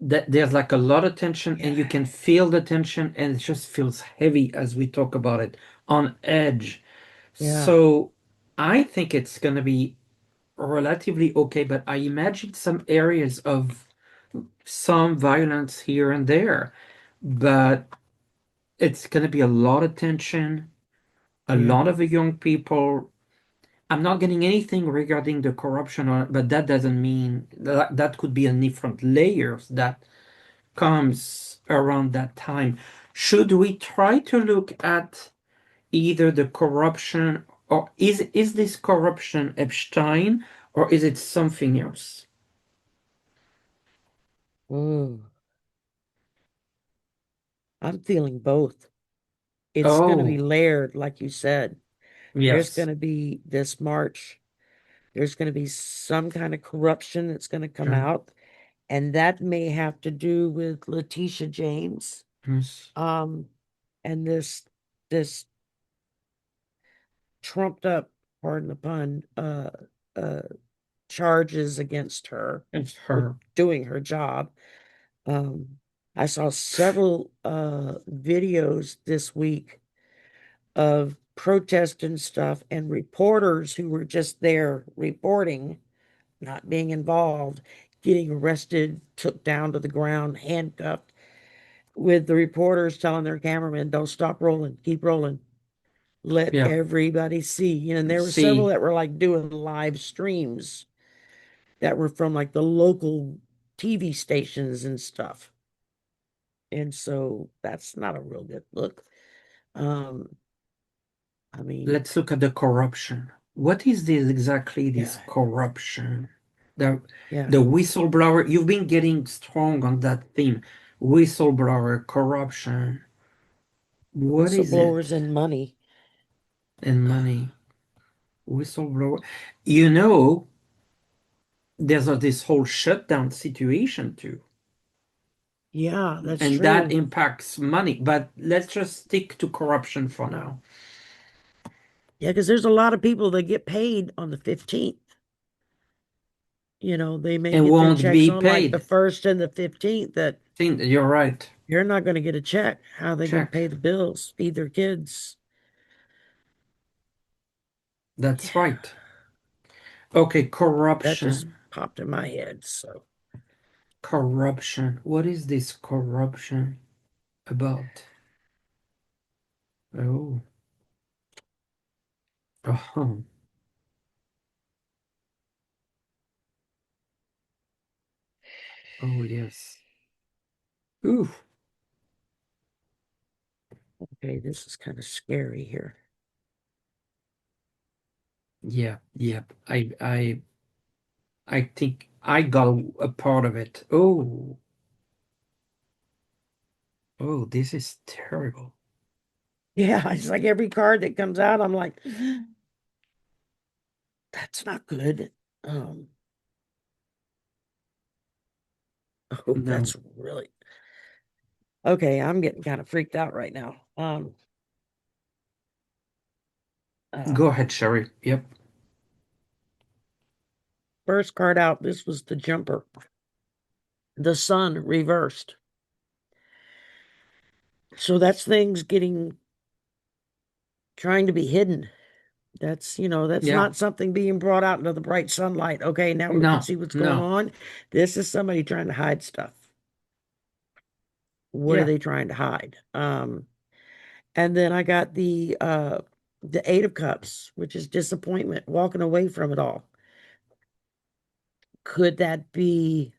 [SPEAKER 1] That there's like a lot of tension, and
[SPEAKER 2] yeah.
[SPEAKER 1] you can feel the tension, and it just feels heavy as we talk about it, on edge.
[SPEAKER 2] Yeah.
[SPEAKER 1] So I think it's gonna be relatively okay, but I imagine some areas of some violence here and there. But it's gonna be a lot of tension, a
[SPEAKER 2] Yeah.
[SPEAKER 1] lot of young people. I'm not getting anything regarding the corruption, but that doesn't mean that could be a different layers that comes around that time. Should we try to look at either the corruption or is this corruption Epstein or is it something else?
[SPEAKER 2] Mm. I'm feeling both. It's going to be
[SPEAKER 1] Oh,
[SPEAKER 2] layered, like you said. There's going
[SPEAKER 1] yes.
[SPEAKER 2] to be this March, there's going to be some kind of corruption that's going to come
[SPEAKER 1] Okay.
[SPEAKER 2] out. And that may have to do with Letitia James.
[SPEAKER 1] Yes.
[SPEAKER 2] Um, and this trumped up, pardon the pun, uh charges against her
[SPEAKER 1] It's
[SPEAKER 2] for
[SPEAKER 1] her.
[SPEAKER 2] doing her job. Um, I saw several videos this week of protest and stuff and reporters who were just there reporting, not being involved, getting arrested, took down to the ground, handcuffed, with the reporters telling their cameramen, don't stop rolling, keep rolling. Let
[SPEAKER 1] Yeah.
[SPEAKER 2] everybody see. And there were several
[SPEAKER 1] See,
[SPEAKER 2] that were like doing live streams that were from like the local TV stations and stuff. And so that's not a real good look. Um, I mean,
[SPEAKER 1] let's look at the corruption. What is this exactly this
[SPEAKER 2] yeah,
[SPEAKER 1] corruption? The
[SPEAKER 2] yeah.
[SPEAKER 1] the whistleblower, you've been getting strong on that theme. Whistleblower, corruption. What is
[SPEAKER 2] Whistleblowers
[SPEAKER 1] it?
[SPEAKER 2] and money.
[SPEAKER 1] And money. Whistleblower. You know, there's this whole shutdown situation too.
[SPEAKER 2] Yeah, that's
[SPEAKER 1] And that
[SPEAKER 2] true.
[SPEAKER 1] impacts money. But let's just stick to corruption for now.
[SPEAKER 2] Yeah, because there's a lot of people that get paid on the 15th. They may
[SPEAKER 1] And
[SPEAKER 2] get their
[SPEAKER 1] won't
[SPEAKER 2] checks
[SPEAKER 1] be
[SPEAKER 2] on like the
[SPEAKER 1] paid.
[SPEAKER 2] 1st and the 15th that
[SPEAKER 1] Think you're right.
[SPEAKER 2] you're not going to get a check. How are they going to
[SPEAKER 1] Check.
[SPEAKER 2] pay the bills, feed their kids?
[SPEAKER 1] That's
[SPEAKER 2] Yeah,
[SPEAKER 1] right. Okay,
[SPEAKER 2] that just
[SPEAKER 1] corruption.
[SPEAKER 2] popped in my head. So,
[SPEAKER 1] Corruption. What is this corruption about? Oh, oh, oh, yes. Ooh,
[SPEAKER 2] okay, this is kind of scary here.
[SPEAKER 1] yeah, yep. I think I got a part of it. Oh, oh, this is terrible.
[SPEAKER 2] Yeah, it's like every card that comes out, I'm like, that's not good. Um, oh,
[SPEAKER 1] No,
[SPEAKER 2] that's really okay. I'm getting kind of freaked out right now.
[SPEAKER 1] go
[SPEAKER 2] Uh,
[SPEAKER 1] ahead, Sherry. Yep.
[SPEAKER 2] First card out, this was the jumper. The sun reversed. So that's things getting trying to be hidden. That's
[SPEAKER 1] Yeah.
[SPEAKER 2] not something being brought out into the bright sunlight. Okay, now we can
[SPEAKER 1] No,
[SPEAKER 2] see what's going
[SPEAKER 1] no.
[SPEAKER 2] on. This is somebody trying to hide stuff. What are
[SPEAKER 1] Yeah.
[SPEAKER 2] they trying to hide? And then I got the Eight of Cups, which is disappointment, walking away from it all. Could that be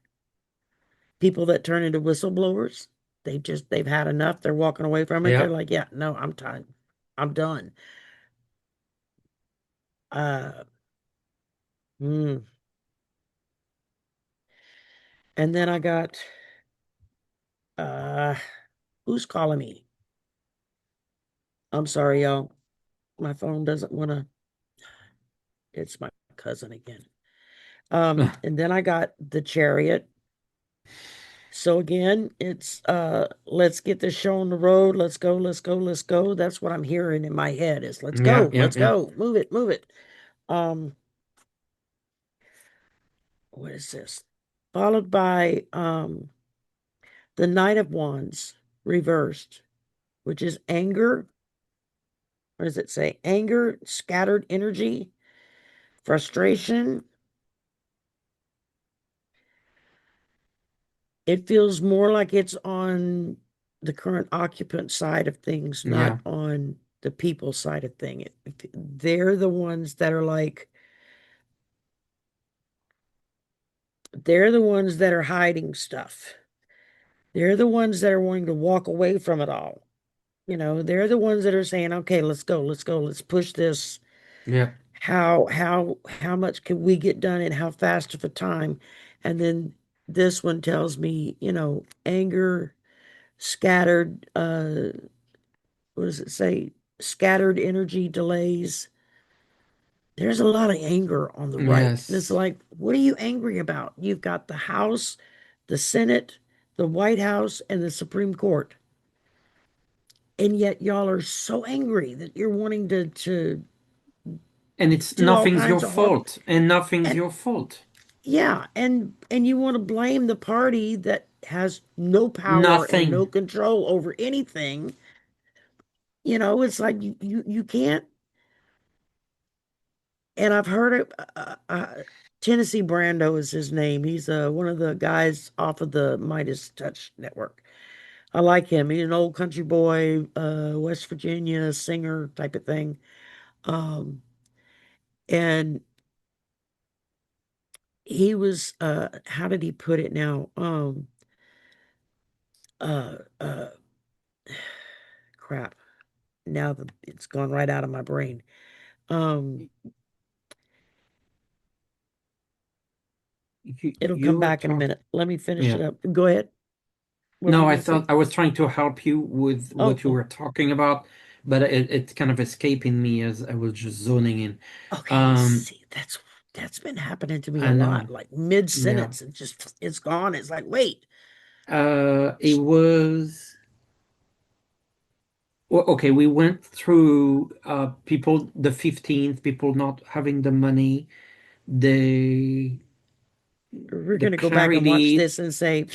[SPEAKER 2] people that turn into whistleblowers? They've had enough. They're walking away from it. They're
[SPEAKER 1] Yeah.
[SPEAKER 2] like, yeah, no, I'm tired. I'm done. Uh, hmm. And then I got uh who's calling me? I'm sorry, y'all. My phone doesn't want to. It's my cousin again. And then I got the Chariot. So again, it's let's get this show on the road. Let's go, let's go, let's go. That's what I'm hearing in my head is
[SPEAKER 1] Yeah. Yeah.
[SPEAKER 2] let's
[SPEAKER 1] Yeah.
[SPEAKER 2] go. Move it, move it. Um, what is this? Followed by the Knight of Wands reversed, which is anger. What does it say? Anger, scattered energy, frustration. It feels more like it's on the current occupant side of things, not
[SPEAKER 1] Yeah.
[SPEAKER 2] on the people side of thing. They're the ones that are like, they're the ones that are hiding stuff. They're the ones that are wanting to walk away from it all. They're the ones that are saying, okay, let's go, let's push this.
[SPEAKER 1] Yeah.
[SPEAKER 2] How much can we get done in how fast of a time? And then this one tells me, anger, scattered, what does it say? Scattered energy delays. There's a lot of anger on the right. And it's
[SPEAKER 1] Yes.
[SPEAKER 2] like, what are you angry about? You've got the House, the Senate, the White House, and the Supreme Court. And yet y'all are so angry that you're wanting to
[SPEAKER 1] And it's
[SPEAKER 2] do all
[SPEAKER 1] nothing's your
[SPEAKER 2] kinds of horrible
[SPEAKER 1] fault. And nothing's
[SPEAKER 2] and
[SPEAKER 1] your fault.
[SPEAKER 2] yeah, and you want to blame the party that has no power and no
[SPEAKER 1] Nothing.
[SPEAKER 2] control over anything. It's like you can't. And I've heard it. Tennessee Brando is his name. He's one of the guys off of the Midas Touch Network. I like him. He's an old country boy, West Virginia singer type of thing. Um, and he was, how did he put it now? Uh, uh, Crap. Now it's gone right out of my brain. Um, it'll
[SPEAKER 1] You
[SPEAKER 2] come
[SPEAKER 1] were
[SPEAKER 2] back in a
[SPEAKER 1] talking.
[SPEAKER 2] minute. Let me finish it
[SPEAKER 1] Yeah.
[SPEAKER 2] up. Go ahead. What were
[SPEAKER 1] No,
[SPEAKER 2] you
[SPEAKER 1] I
[SPEAKER 2] gonna say?
[SPEAKER 1] thought I was trying to help you with
[SPEAKER 2] Oh,
[SPEAKER 1] what you
[SPEAKER 2] oh,
[SPEAKER 1] were talking about, but it's kind of escaping me as I was just zoning in.
[SPEAKER 2] okay.
[SPEAKER 1] Um,
[SPEAKER 2] See, that's been happening to me a
[SPEAKER 1] I
[SPEAKER 2] lot.
[SPEAKER 1] know.
[SPEAKER 2] Like mid
[SPEAKER 1] Yeah.
[SPEAKER 2] sentence, it's gone. It's like, wait,
[SPEAKER 1] It was well, okay. We went through people, the 15th, people not having the money, the
[SPEAKER 2] we're
[SPEAKER 1] the
[SPEAKER 2] gonna go back and watch
[SPEAKER 1] clarity.
[SPEAKER 2] this and say,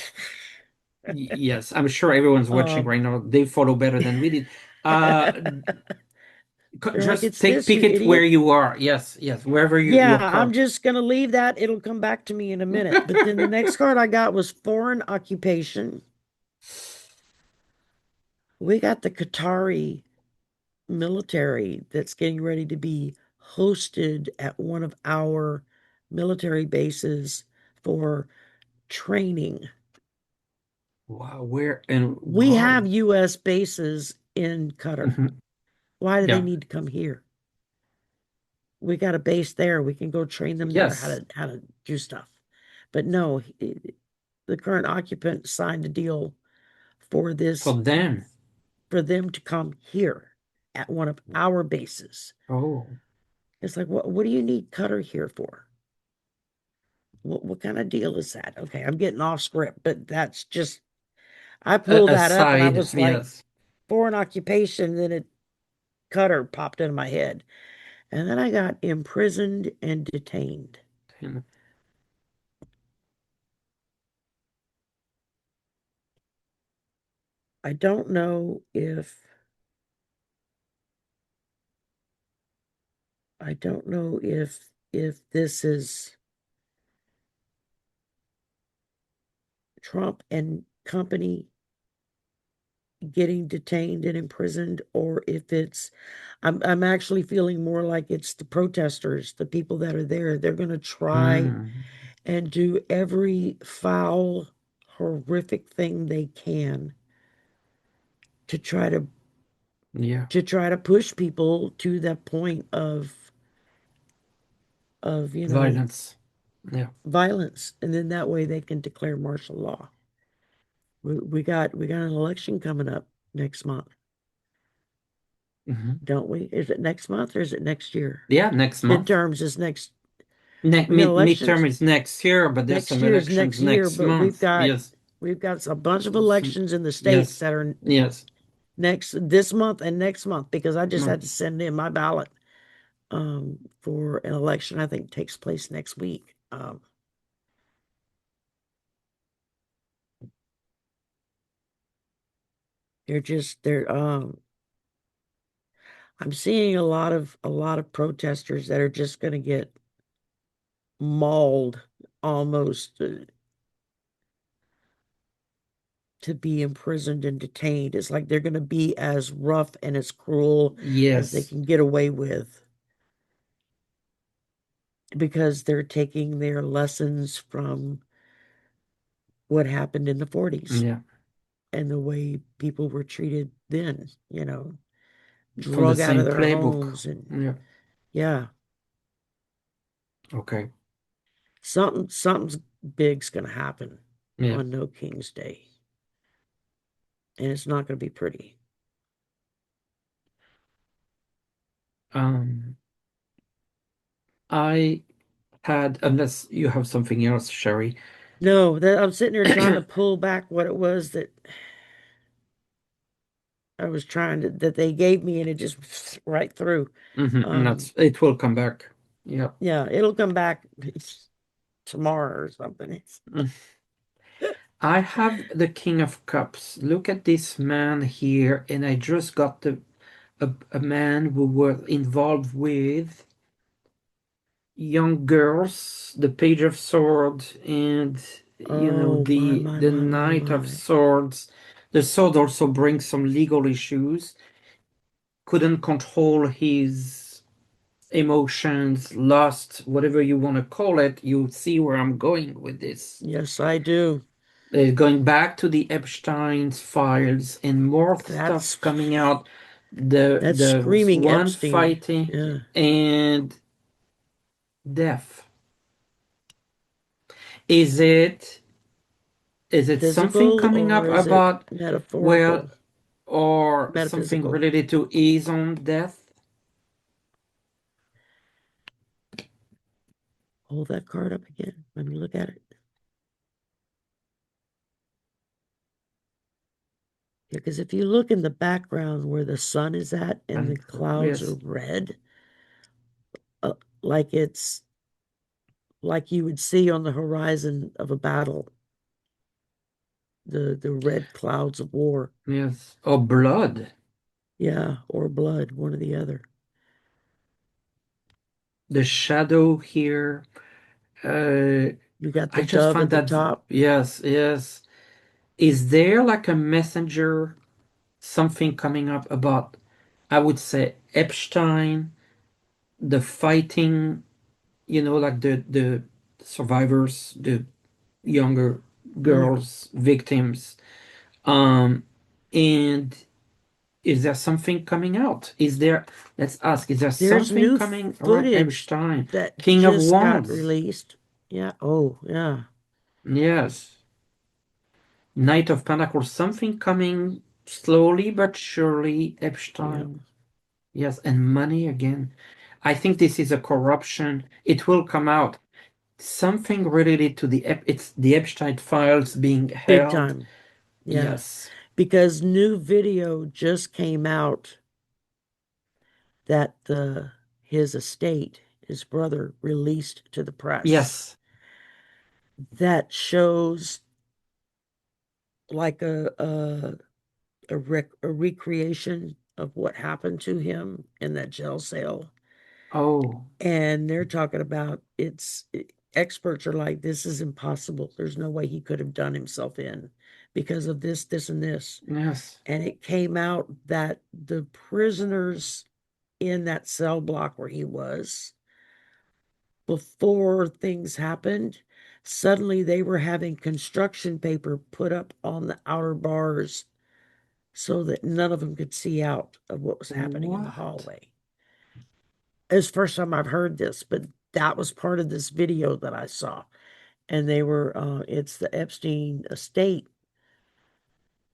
[SPEAKER 1] Yes, I'm sure everyone's watching
[SPEAKER 2] um,
[SPEAKER 1] right now. They follow better than we did. Uh,
[SPEAKER 2] they're like,
[SPEAKER 1] just
[SPEAKER 2] it's
[SPEAKER 1] take
[SPEAKER 2] this,
[SPEAKER 1] pick
[SPEAKER 2] you
[SPEAKER 1] it where
[SPEAKER 2] idiot.
[SPEAKER 1] you are. Yes, yes, wherever
[SPEAKER 2] Yeah,
[SPEAKER 1] you're
[SPEAKER 2] I'm
[SPEAKER 1] caught.
[SPEAKER 2] just gonna leave that. It'll come back to me in a minute. But then the next card I got was foreign occupation. We got the Qatari military that's getting ready to be hosted at one of our military bases for training.
[SPEAKER 1] Wow, where and
[SPEAKER 2] We have
[SPEAKER 1] wow.
[SPEAKER 2] U.S. bases in Qatar.
[SPEAKER 1] Mhm.
[SPEAKER 2] Why do they
[SPEAKER 1] Yeah.
[SPEAKER 2] need to come here? We got a base there. We can go train them there
[SPEAKER 1] Yes,
[SPEAKER 2] how to do stuff. But no, the current occupant signed a deal for
[SPEAKER 1] for
[SPEAKER 2] this
[SPEAKER 1] them.
[SPEAKER 2] for them to come here at one of our bases.
[SPEAKER 1] Oh,
[SPEAKER 2] It's like, what do you need Qatar here for? What kind of deal is that? Okay, I'm getting off script, but that's just I pulled that up and I
[SPEAKER 1] aside,
[SPEAKER 2] was like,
[SPEAKER 1] yes.
[SPEAKER 2] foreign occupation, then it Cutter popped into my head. And then I got imprisoned and detained. I don't know if I don't know if this is Trump and company getting detained and imprisoned, or if it's I'm actually feeling more like it's the protesters, the people that are there. They're going to try
[SPEAKER 1] Hmm.
[SPEAKER 2] and do every foul, horrific thing they can to try to
[SPEAKER 1] Yeah.
[SPEAKER 2] push people to that point of
[SPEAKER 1] Violence. Yeah.
[SPEAKER 2] violence, and then that way they can declare martial law. We got an election coming up next month,
[SPEAKER 1] Hmm.
[SPEAKER 2] don't we? Is it next month or is it next year?
[SPEAKER 1] Yeah, next month.
[SPEAKER 2] Midterms is next.
[SPEAKER 1] Ne
[SPEAKER 2] We got
[SPEAKER 1] midterm
[SPEAKER 2] elections
[SPEAKER 1] is next year, but there's
[SPEAKER 2] next
[SPEAKER 1] some
[SPEAKER 2] year is
[SPEAKER 1] elections
[SPEAKER 2] next year,
[SPEAKER 1] next
[SPEAKER 2] but
[SPEAKER 1] month. Yes.
[SPEAKER 2] we've got a bunch of
[SPEAKER 1] Some,
[SPEAKER 2] elections in the states
[SPEAKER 1] yes.
[SPEAKER 2] that are
[SPEAKER 1] Yes.
[SPEAKER 2] next this month and next month because I just
[SPEAKER 1] Month.
[SPEAKER 2] had to send in my ballot for an election I think takes place next week. They're I'm seeing a lot of protesters that are just going to get mauled almost to be imprisoned and detained. It's like they're going to be as rough and as cruel as they
[SPEAKER 1] Yes.
[SPEAKER 2] can get away with because they're taking their lessons from what happened in the 40s
[SPEAKER 1] Yeah.
[SPEAKER 2] and the way people were treated then,
[SPEAKER 1] From the
[SPEAKER 2] drug out of
[SPEAKER 1] same
[SPEAKER 2] their
[SPEAKER 1] playbook.
[SPEAKER 2] homes. And
[SPEAKER 1] Yeah.
[SPEAKER 2] yeah,
[SPEAKER 1] Okay.
[SPEAKER 2] something's big's going to happen
[SPEAKER 1] Yeah.
[SPEAKER 2] on No King's Day, and it's not going to be pretty.
[SPEAKER 1] Um, I had, unless you have something else, Sherry.
[SPEAKER 2] No, that I'm sitting here trying to pull back what it was that I was trying to that they gave me, and it just right through.
[SPEAKER 1] And
[SPEAKER 2] Um,
[SPEAKER 1] that's it will come back. Yeah.
[SPEAKER 2] yeah, it'll come back tomorrow or something.
[SPEAKER 1] Mm. I have the King of Cups. Look at this man here, and I just got a man who was involved with young girls, the Page of Swords, and
[SPEAKER 2] Oh my my
[SPEAKER 1] the
[SPEAKER 2] my my
[SPEAKER 1] Knight of
[SPEAKER 2] my.
[SPEAKER 1] Swords. The sword also brings some legal issues. Couldn't control his emotions, lust, whatever you want to call it. You see where I'm going with this.
[SPEAKER 2] Yes, I do.
[SPEAKER 1] Going back to the Epstein's files and more stuff
[SPEAKER 2] That's
[SPEAKER 1] coming out. The
[SPEAKER 2] that's
[SPEAKER 1] the
[SPEAKER 2] screaming
[SPEAKER 1] one
[SPEAKER 2] Epstein.
[SPEAKER 1] fighting
[SPEAKER 2] Yeah.
[SPEAKER 1] and death. Is it something
[SPEAKER 2] Physical
[SPEAKER 1] coming
[SPEAKER 2] or
[SPEAKER 1] up
[SPEAKER 2] is it
[SPEAKER 1] about, well,
[SPEAKER 2] metaphorical?
[SPEAKER 1] or something
[SPEAKER 2] Metaphysical.
[SPEAKER 1] related to his own death?
[SPEAKER 2] Hold that card up again. Let me look at it. Yeah, because if you look in the background where the sun is at and the
[SPEAKER 1] And
[SPEAKER 2] clouds are
[SPEAKER 1] yes,
[SPEAKER 2] red, uh, like it's like you would see on the horizon of a battle, the red clouds of war.
[SPEAKER 1] yes, or blood.
[SPEAKER 2] Yeah, or blood, one or the other.
[SPEAKER 1] The shadow here. Uh,
[SPEAKER 2] You got the
[SPEAKER 1] I just
[SPEAKER 2] dove
[SPEAKER 1] find
[SPEAKER 2] at the
[SPEAKER 1] that,
[SPEAKER 2] top.
[SPEAKER 1] yes, yes. Is there like a messenger, something coming up about, I would say, Epstein, the fighting, like the survivors, the younger
[SPEAKER 2] Mm.
[SPEAKER 1] girls, victims. Um, and is there something coming out? Let's ask, is there
[SPEAKER 2] There's
[SPEAKER 1] something
[SPEAKER 2] new
[SPEAKER 1] coming around
[SPEAKER 2] footage
[SPEAKER 1] Epstein?
[SPEAKER 2] that
[SPEAKER 1] King of
[SPEAKER 2] just got
[SPEAKER 1] Wands.
[SPEAKER 2] released. Yeah. Oh, yeah.
[SPEAKER 1] Yes. Knight of Pentacles, something coming slowly but surely,
[SPEAKER 2] Yeah.
[SPEAKER 1] Epstein. Yes, and money again. I think this is a corruption. It will come out. Something related to it's the Epstein files being
[SPEAKER 2] Big
[SPEAKER 1] held.
[SPEAKER 2] time. Yeah.
[SPEAKER 1] Yes.
[SPEAKER 2] Because new video just came out that the his estate, his brother, released to the press
[SPEAKER 1] Yes.
[SPEAKER 2] that shows like a recreation of what happened to him in that jail cell.
[SPEAKER 1] Oh,
[SPEAKER 2] And they're talking about experts are like, this is impossible. There's no way he could have done himself in because of this, this, and this.
[SPEAKER 1] yes.
[SPEAKER 2] And it came out that the prisoners in that cell block where he was, before things happened, suddenly they were having construction paper put up on the outer bars so that none of them could see out of what was happening in the
[SPEAKER 1] What?
[SPEAKER 2] hallway. It's the first time I've heard this, but that was part of this video that I saw. And they were, it's the Epstein estate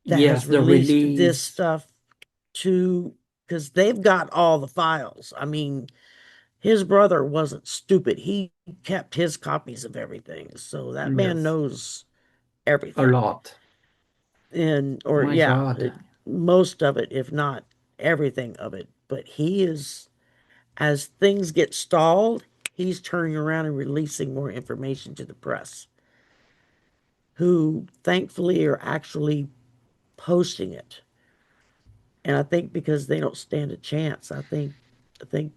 [SPEAKER 2] that has
[SPEAKER 1] Yes, the
[SPEAKER 2] released this
[SPEAKER 1] release.
[SPEAKER 2] stuff to, because they've got all the files. I mean, his brother wasn't stupid. He kept his copies of everything. So that man
[SPEAKER 1] Yes,
[SPEAKER 2] knows
[SPEAKER 1] a
[SPEAKER 2] everything.
[SPEAKER 1] lot.
[SPEAKER 2] And, or
[SPEAKER 1] My
[SPEAKER 2] yeah,
[SPEAKER 1] God.
[SPEAKER 2] most of it, if not everything of it. But he is, as things get stalled, he's turning around and releasing more information to the press, who thankfully are actually posting it. And I think because they don't stand a chance, I think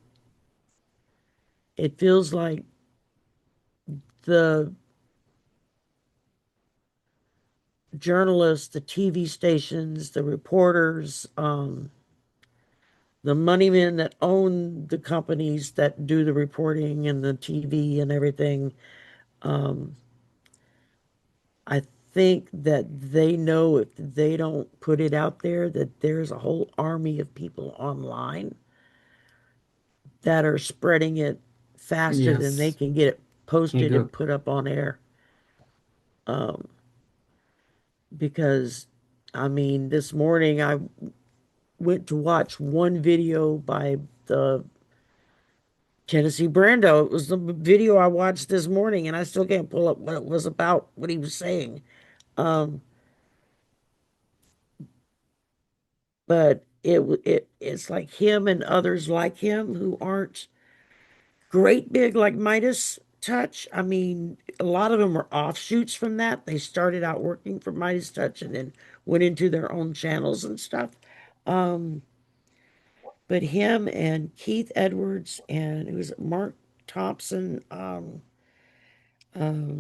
[SPEAKER 2] it feels like the journalists, the TV stations, the reporters, the money men that own the companies that do the reporting and the TV and everything, um, I think that they know if they don't put it out there, that there's a whole army of people online that are spreading it faster than they
[SPEAKER 1] Yes,
[SPEAKER 2] can get it
[SPEAKER 1] he
[SPEAKER 2] posted and
[SPEAKER 1] good.
[SPEAKER 2] put up on air. Um, because I mean, this morning I went to watch one video by the Tennessee Brando. It was the video I watched this morning, and I still can't pull up what it was about, what he was saying. Um, but it's like him and others like him who aren't great big like Midas Touch. I mean, a lot of them were offshoots from that. They started out working for Midas Touch and then went into their own channels and stuff. Um, but him and Keith Edwards and it was Mark Thompson.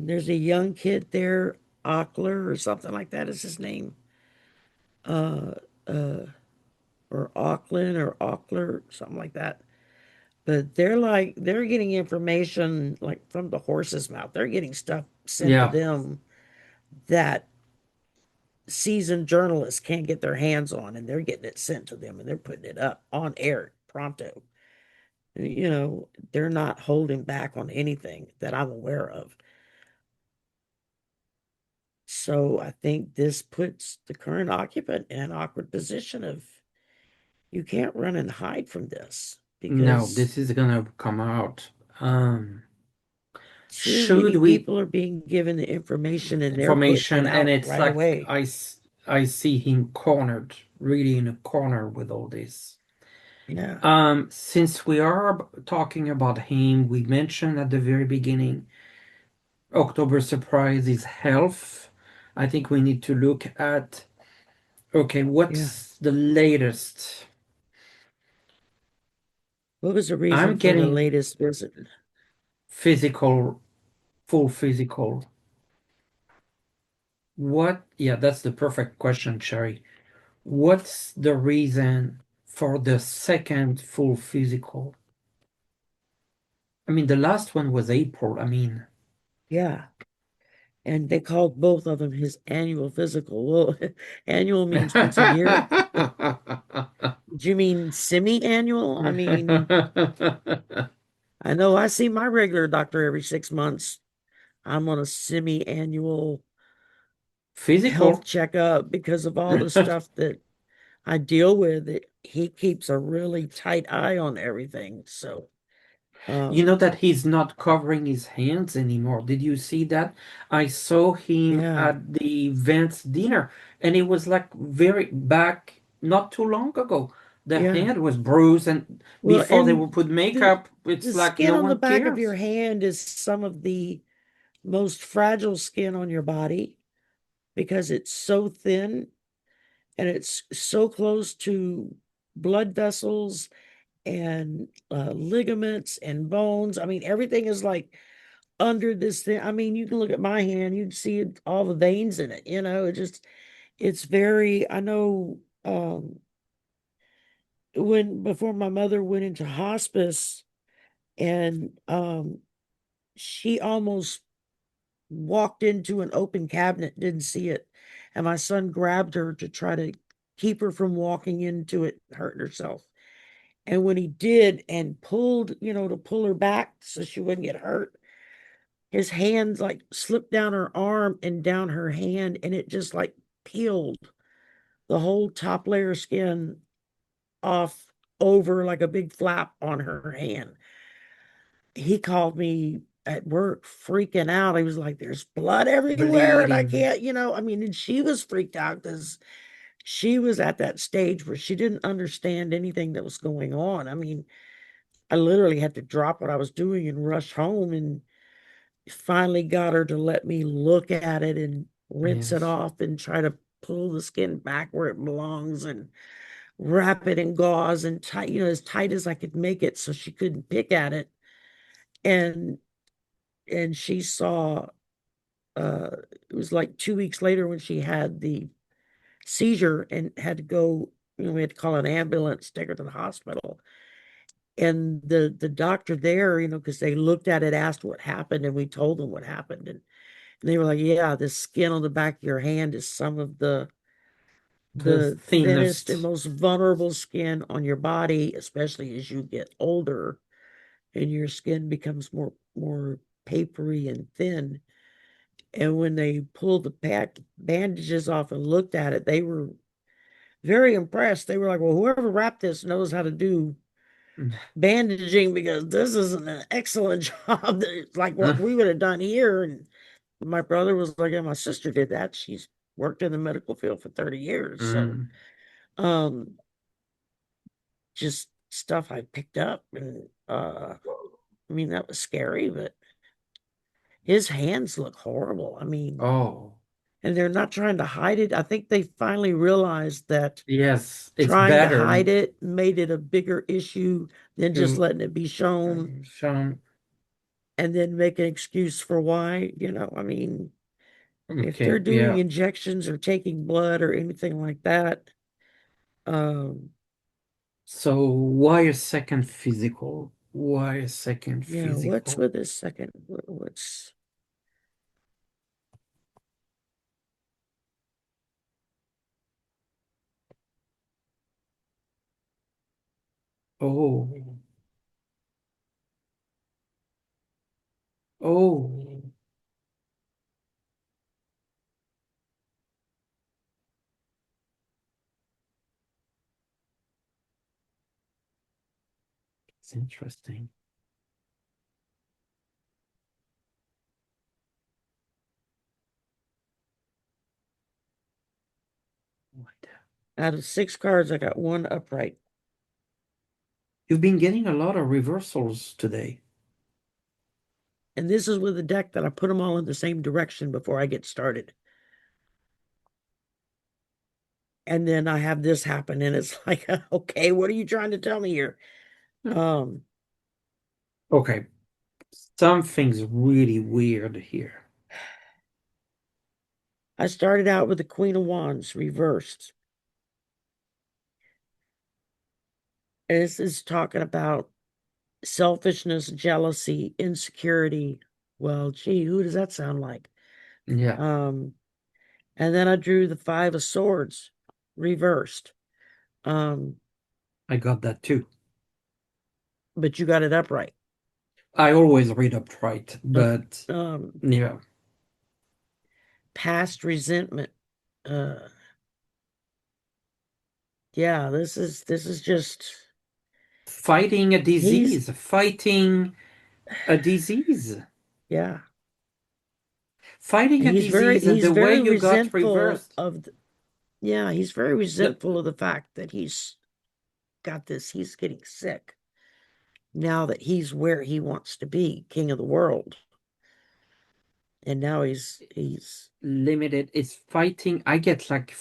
[SPEAKER 2] There's a young kid there, Ockler or something like that is his name. Uh, uh, or Auckland or Auckler, something like that. But they're like they're getting information like from the horse's mouth. They're getting stuff sent to
[SPEAKER 1] Yeah.
[SPEAKER 2] them that seasoned journalists can't get their hands on, and they're getting it sent to them and they're putting it up on air pronto. You know, they're not holding back on anything that I'm aware of. So I think this puts the current occupant in an awkward position of you can't run and hide from this
[SPEAKER 1] No,
[SPEAKER 2] because
[SPEAKER 1] this is gonna come out. Um,
[SPEAKER 2] too
[SPEAKER 1] should
[SPEAKER 2] many
[SPEAKER 1] we
[SPEAKER 2] people are being given the information and they're putting it
[SPEAKER 1] information and
[SPEAKER 2] out
[SPEAKER 1] it's
[SPEAKER 2] right
[SPEAKER 1] like
[SPEAKER 2] away.
[SPEAKER 1] I see him cornered, really in a corner with all this.
[SPEAKER 2] Yeah,
[SPEAKER 1] Since we are talking about him, we mentioned at the very beginning, October surprise is health. I think we need to look at, okay,
[SPEAKER 2] yeah.
[SPEAKER 1] what's the latest?
[SPEAKER 2] What was the reason
[SPEAKER 1] I'm
[SPEAKER 2] for the
[SPEAKER 1] getting
[SPEAKER 2] latest visit?
[SPEAKER 1] physical, full physical. What? Yeah, that's the perfect question, Cherry. What's the reason for the second full physical? I mean, the last one was April. I mean,
[SPEAKER 2] Yeah. And they called both of them his annual physical. Well, annual means once a year. Do you mean semi-annual? I mean, I know I see my regular doctor every 6 months. I'm on a semi-annual health
[SPEAKER 1] physical.
[SPEAKER 2] checkup because of all the stuff that I deal with. He keeps a really tight eye on everything. So,
[SPEAKER 1] You know
[SPEAKER 2] um,
[SPEAKER 1] that he's not covering his hands anymore. Did you see that? I saw him
[SPEAKER 2] yeah,
[SPEAKER 1] at the Vance dinner, and it was like very back not too long ago. The
[SPEAKER 2] yeah.
[SPEAKER 1] hand was bruised, and
[SPEAKER 2] Well,
[SPEAKER 1] before they
[SPEAKER 2] and
[SPEAKER 1] would put
[SPEAKER 2] the
[SPEAKER 1] makeup,
[SPEAKER 2] the
[SPEAKER 1] it's like
[SPEAKER 2] skin
[SPEAKER 1] no
[SPEAKER 2] on the
[SPEAKER 1] one
[SPEAKER 2] back of your
[SPEAKER 1] cares.
[SPEAKER 2] hand is some of the most fragile skin on your body because it's so thin and it's so close to blood vessels and ligaments and bones. I mean, everything is like under this thing. I mean, you can look at my hand, you'd see all the veins in it, it just, it's very, I know, when before my mother went into hospice and she almost walked into an open cabinet, didn't see it. And my son grabbed her to try to keep her from walking into it, hurting herself. And when he did and pulled, to pull her back so she wouldn't get hurt, his hands like slipped down her arm and down her hand, and it just like peeled the whole top layer of skin off over like a big flap on her hand. He called me at work freaking out. He was like, there's blood everywhere, and I
[SPEAKER 1] Bleeding.
[SPEAKER 2] can't, I mean, and she was freaked out because she was at that stage where she didn't understand anything that was going on. I mean, I literally had to drop what I was doing and rush home and finally got her to let me look at it and rinse it
[SPEAKER 1] Yes.
[SPEAKER 2] off and try to pull the skin back where it belongs and wrap it in gauze and tight, as tight as I could make it so she couldn't pick at it. And she saw uh it was like 2 weeks later when she had the seizure and had to go, we had to call an ambulance, take her to the hospital. And the doctor there, because they looked at it, asked what happened, and we told them what happened. And they were like, yeah, the skin on the back of your hand is some of
[SPEAKER 1] The
[SPEAKER 2] the thinnest and
[SPEAKER 1] thinnest.
[SPEAKER 2] most vulnerable skin on your body, especially as you get older and your skin becomes more papery and thin. And when they pulled the bandages off and looked at it, they were very impressed. They were like, well, whoever wrapped this knows how to do bandaging because this is an excellent job. It's like what we would have done here. And my brother was like, yeah, my sister did that. She's worked in the medical field for 30 years. So,
[SPEAKER 1] Mm.
[SPEAKER 2] um, just stuff I picked up. And, I mean, that was scary, but his hands look horrible. I mean,
[SPEAKER 1] Oh,
[SPEAKER 2] and they're not trying to hide it. I think they finally realized that
[SPEAKER 1] yes. It's
[SPEAKER 2] trying to
[SPEAKER 1] better
[SPEAKER 2] hide it made it a bigger issue than just
[SPEAKER 1] to
[SPEAKER 2] letting it be shown
[SPEAKER 1] show.
[SPEAKER 2] and then make an excuse for why. I mean, if they're
[SPEAKER 1] Okay,
[SPEAKER 2] doing
[SPEAKER 1] yeah.
[SPEAKER 2] injections or taking blood or anything like that, um,
[SPEAKER 1] So why a second physical? Why a second
[SPEAKER 2] yeah, what's
[SPEAKER 1] physical?
[SPEAKER 2] with this second? What's
[SPEAKER 1] Oh, oh, it's interesting. What?
[SPEAKER 2] out of 6 cards, I got one upright.
[SPEAKER 1] You've been getting a lot of reversals today.
[SPEAKER 2] And this is with a deck that I put them all in the same direction before I get started. And then I have this happen, and it's like, okay, what are you trying to tell me here? Um,
[SPEAKER 1] Okay, something's really weird here.
[SPEAKER 2] I started out with the Queen of Wands reversed. And this is talking about selfishness, jealousy, insecurity. Well, gee, who does that sound like?
[SPEAKER 1] Yeah,
[SPEAKER 2] Um, and then I drew the Five of Swords reversed. Um,
[SPEAKER 1] I got that too.
[SPEAKER 2] but you got it upright.
[SPEAKER 1] I always read upright,
[SPEAKER 2] Uh,
[SPEAKER 1] but
[SPEAKER 2] um,
[SPEAKER 1] yeah,
[SPEAKER 2] past resentment. Yeah, this is just
[SPEAKER 1] fighting a
[SPEAKER 2] he's
[SPEAKER 1] disease, fighting a disease,
[SPEAKER 2] yeah.
[SPEAKER 1] fighting
[SPEAKER 2] And
[SPEAKER 1] a disease, and
[SPEAKER 2] he's
[SPEAKER 1] the way
[SPEAKER 2] very
[SPEAKER 1] you got
[SPEAKER 2] resentful
[SPEAKER 1] reversed.
[SPEAKER 2] of yeah, he's very
[SPEAKER 1] The,
[SPEAKER 2] resentful of the fact that he's got this, he's getting sick now that he's where he wants to be, king of the world. And now he's
[SPEAKER 1] limited is fighting. I get like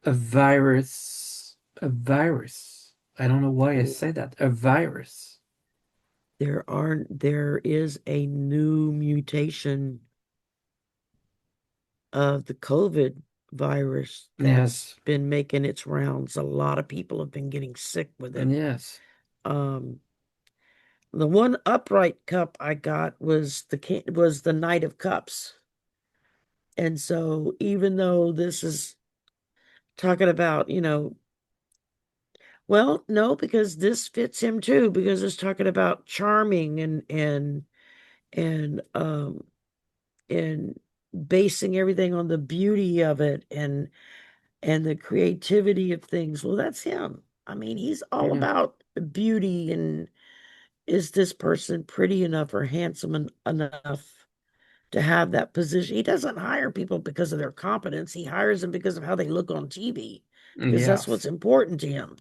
[SPEAKER 1] a virus, a virus. I don't know why I
[SPEAKER 2] W-
[SPEAKER 1] say that. A virus.
[SPEAKER 2] there is a new mutation of the COVID virus that's
[SPEAKER 1] Yes.
[SPEAKER 2] been making its rounds. A lot of people have been getting sick with it.
[SPEAKER 1] Yes.
[SPEAKER 2] Um, the one upright cup I got was the Knight of Cups. And so even though this is talking about, well, no, because this fits him too, because it's talking about charming and and basing everything on the beauty of it and the creativity of things. Well, that's him. I mean, he's all
[SPEAKER 1] Yeah.
[SPEAKER 2] about beauty and is this person pretty enough or enough to have that position? He doesn't hire people because of their competence. He hires them because of how they look on TV, because that's what's
[SPEAKER 1] Yes.
[SPEAKER 2] important to him.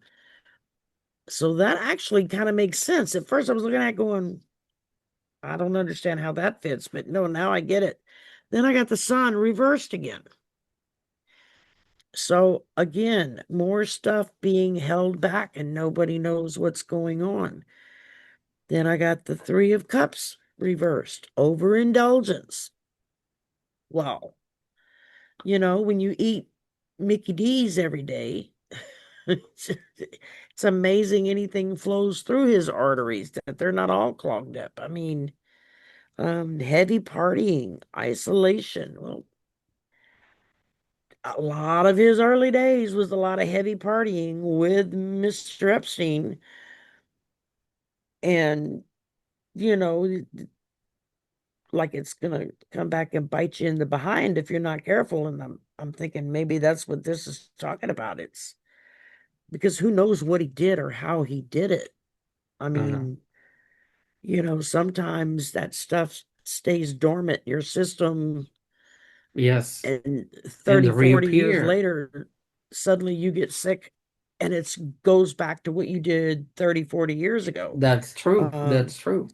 [SPEAKER 2] So that actually kind of makes sense. At first, I was looking at it going, I don't understand how that fits, but no, now I get it. Then I got the sun reversed again. So again, more stuff being held back and nobody knows what's going on. Then I got the Three of Cups reversed, overindulgence. Well, when you eat Mickey D's every day, it's amazing anything flows through his arteries, that they're not all clogged up. I mean, heavy partying, isolation. Well, a lot of his early days was a lot of heavy partying with Mr. Epstein. And, you know, like it's gonna come back and bite you in the behind if you're not careful. And I'm thinking maybe that's what this is talking about. It's because who knows what he did or how he did it. I
[SPEAKER 1] Uh,
[SPEAKER 2] mean, sometimes that stuff stays dormant in your system,
[SPEAKER 1] yes.
[SPEAKER 2] and
[SPEAKER 1] And
[SPEAKER 2] 30, 40 years
[SPEAKER 1] reappear.
[SPEAKER 2] later, suddenly you get sick and it goes back to what you did 30, 40 years ago.
[SPEAKER 1] That's true.
[SPEAKER 2] Um,
[SPEAKER 1] That's true.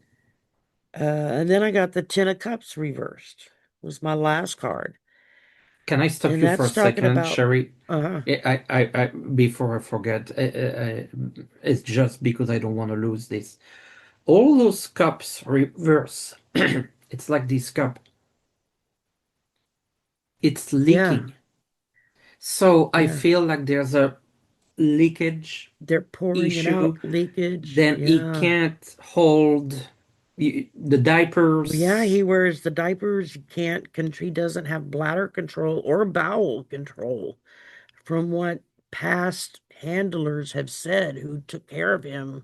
[SPEAKER 2] and then I got the Ten of Cups reversed, was my last card.
[SPEAKER 1] Can I stop
[SPEAKER 2] And
[SPEAKER 1] you for a
[SPEAKER 2] that's talking
[SPEAKER 1] second,
[SPEAKER 2] about,
[SPEAKER 1] Sherry?
[SPEAKER 2] uh,
[SPEAKER 1] Before I forget, it's just because I don't want to lose this. All those cups reverse. It's like this cup. It's
[SPEAKER 2] yeah,
[SPEAKER 1] leaking. So I
[SPEAKER 2] yeah.
[SPEAKER 1] feel like there's a leakage
[SPEAKER 2] They're pouring it
[SPEAKER 1] issue.
[SPEAKER 2] out, leakage.
[SPEAKER 1] Then he
[SPEAKER 2] Yeah.
[SPEAKER 1] can't hold the
[SPEAKER 2] Well, yeah,
[SPEAKER 1] diapers.
[SPEAKER 2] he wears the diapers. He doesn't have bladder control or bowel control, from what past handlers have said who took care of him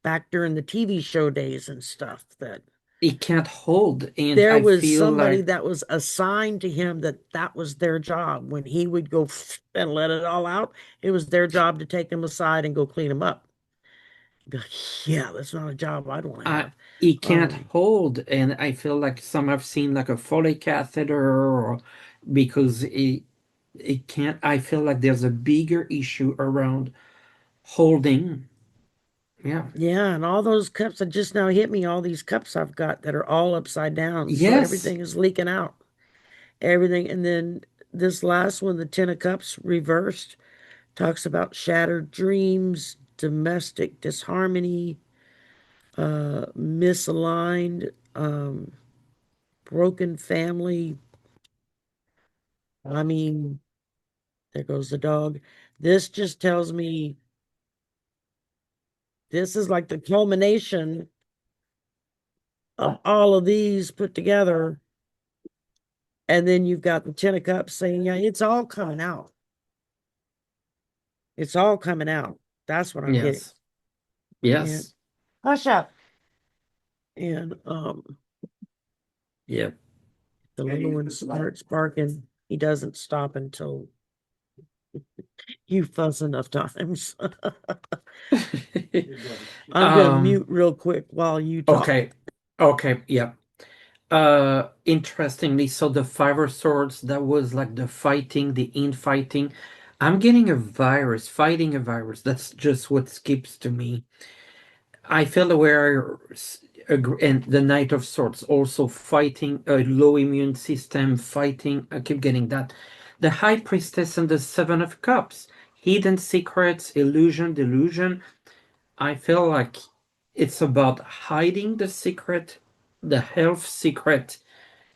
[SPEAKER 2] back during the TV show days and stuff, that
[SPEAKER 1] He can't hold. And
[SPEAKER 2] there
[SPEAKER 1] I
[SPEAKER 2] was
[SPEAKER 1] feel
[SPEAKER 2] somebody
[SPEAKER 1] like
[SPEAKER 2] that was assigned to him that was their job. When he would go and let it all out, it was their job to take him aside and go clean him up. Be like, yeah, that's not a job I'd want to
[SPEAKER 1] I
[SPEAKER 2] have.
[SPEAKER 1] he can't
[SPEAKER 2] Um,
[SPEAKER 1] hold. And I feel like some have seen like a Foley catheter or because he can't. I feel like there's a bigger issue around holding. Yeah.
[SPEAKER 2] yeah, and all those cups that just now hit me, all these cups I've got that are all upside down. So
[SPEAKER 1] Yes.
[SPEAKER 2] everything is leaking out. Everything. And then this last one, the Ten of Cups reversed, talks about shattered dreams, domestic disharmony, misaligned, broken family. I mean, there goes the dog. This just tells me this is like the culmination of all of these put together. And then you've got the Ten of Cups saying, yeah, it's all coming out. It's all coming out. That's what I'm getting.
[SPEAKER 1] Yes.
[SPEAKER 2] And
[SPEAKER 1] Yes.
[SPEAKER 2] hush up. And
[SPEAKER 1] Yeah.
[SPEAKER 2] the little one starts barking. He doesn't stop until you fuss enough times. I'm gonna
[SPEAKER 1] Um,
[SPEAKER 2] mute real quick while you talk.
[SPEAKER 1] okay. Okay, yeah. Interestingly, so the Five of Swords, that was like the fighting, the infighting. I'm getting a virus, fighting a virus. That's just what skips to me. I feel aware, and the Knight of Swords also fighting a low immune system, fighting. I keep getting that. The High Priestess and the Seven of Cups, hidden secrets, illusion, delusion. I feel like it's about hiding the secret, the health secret,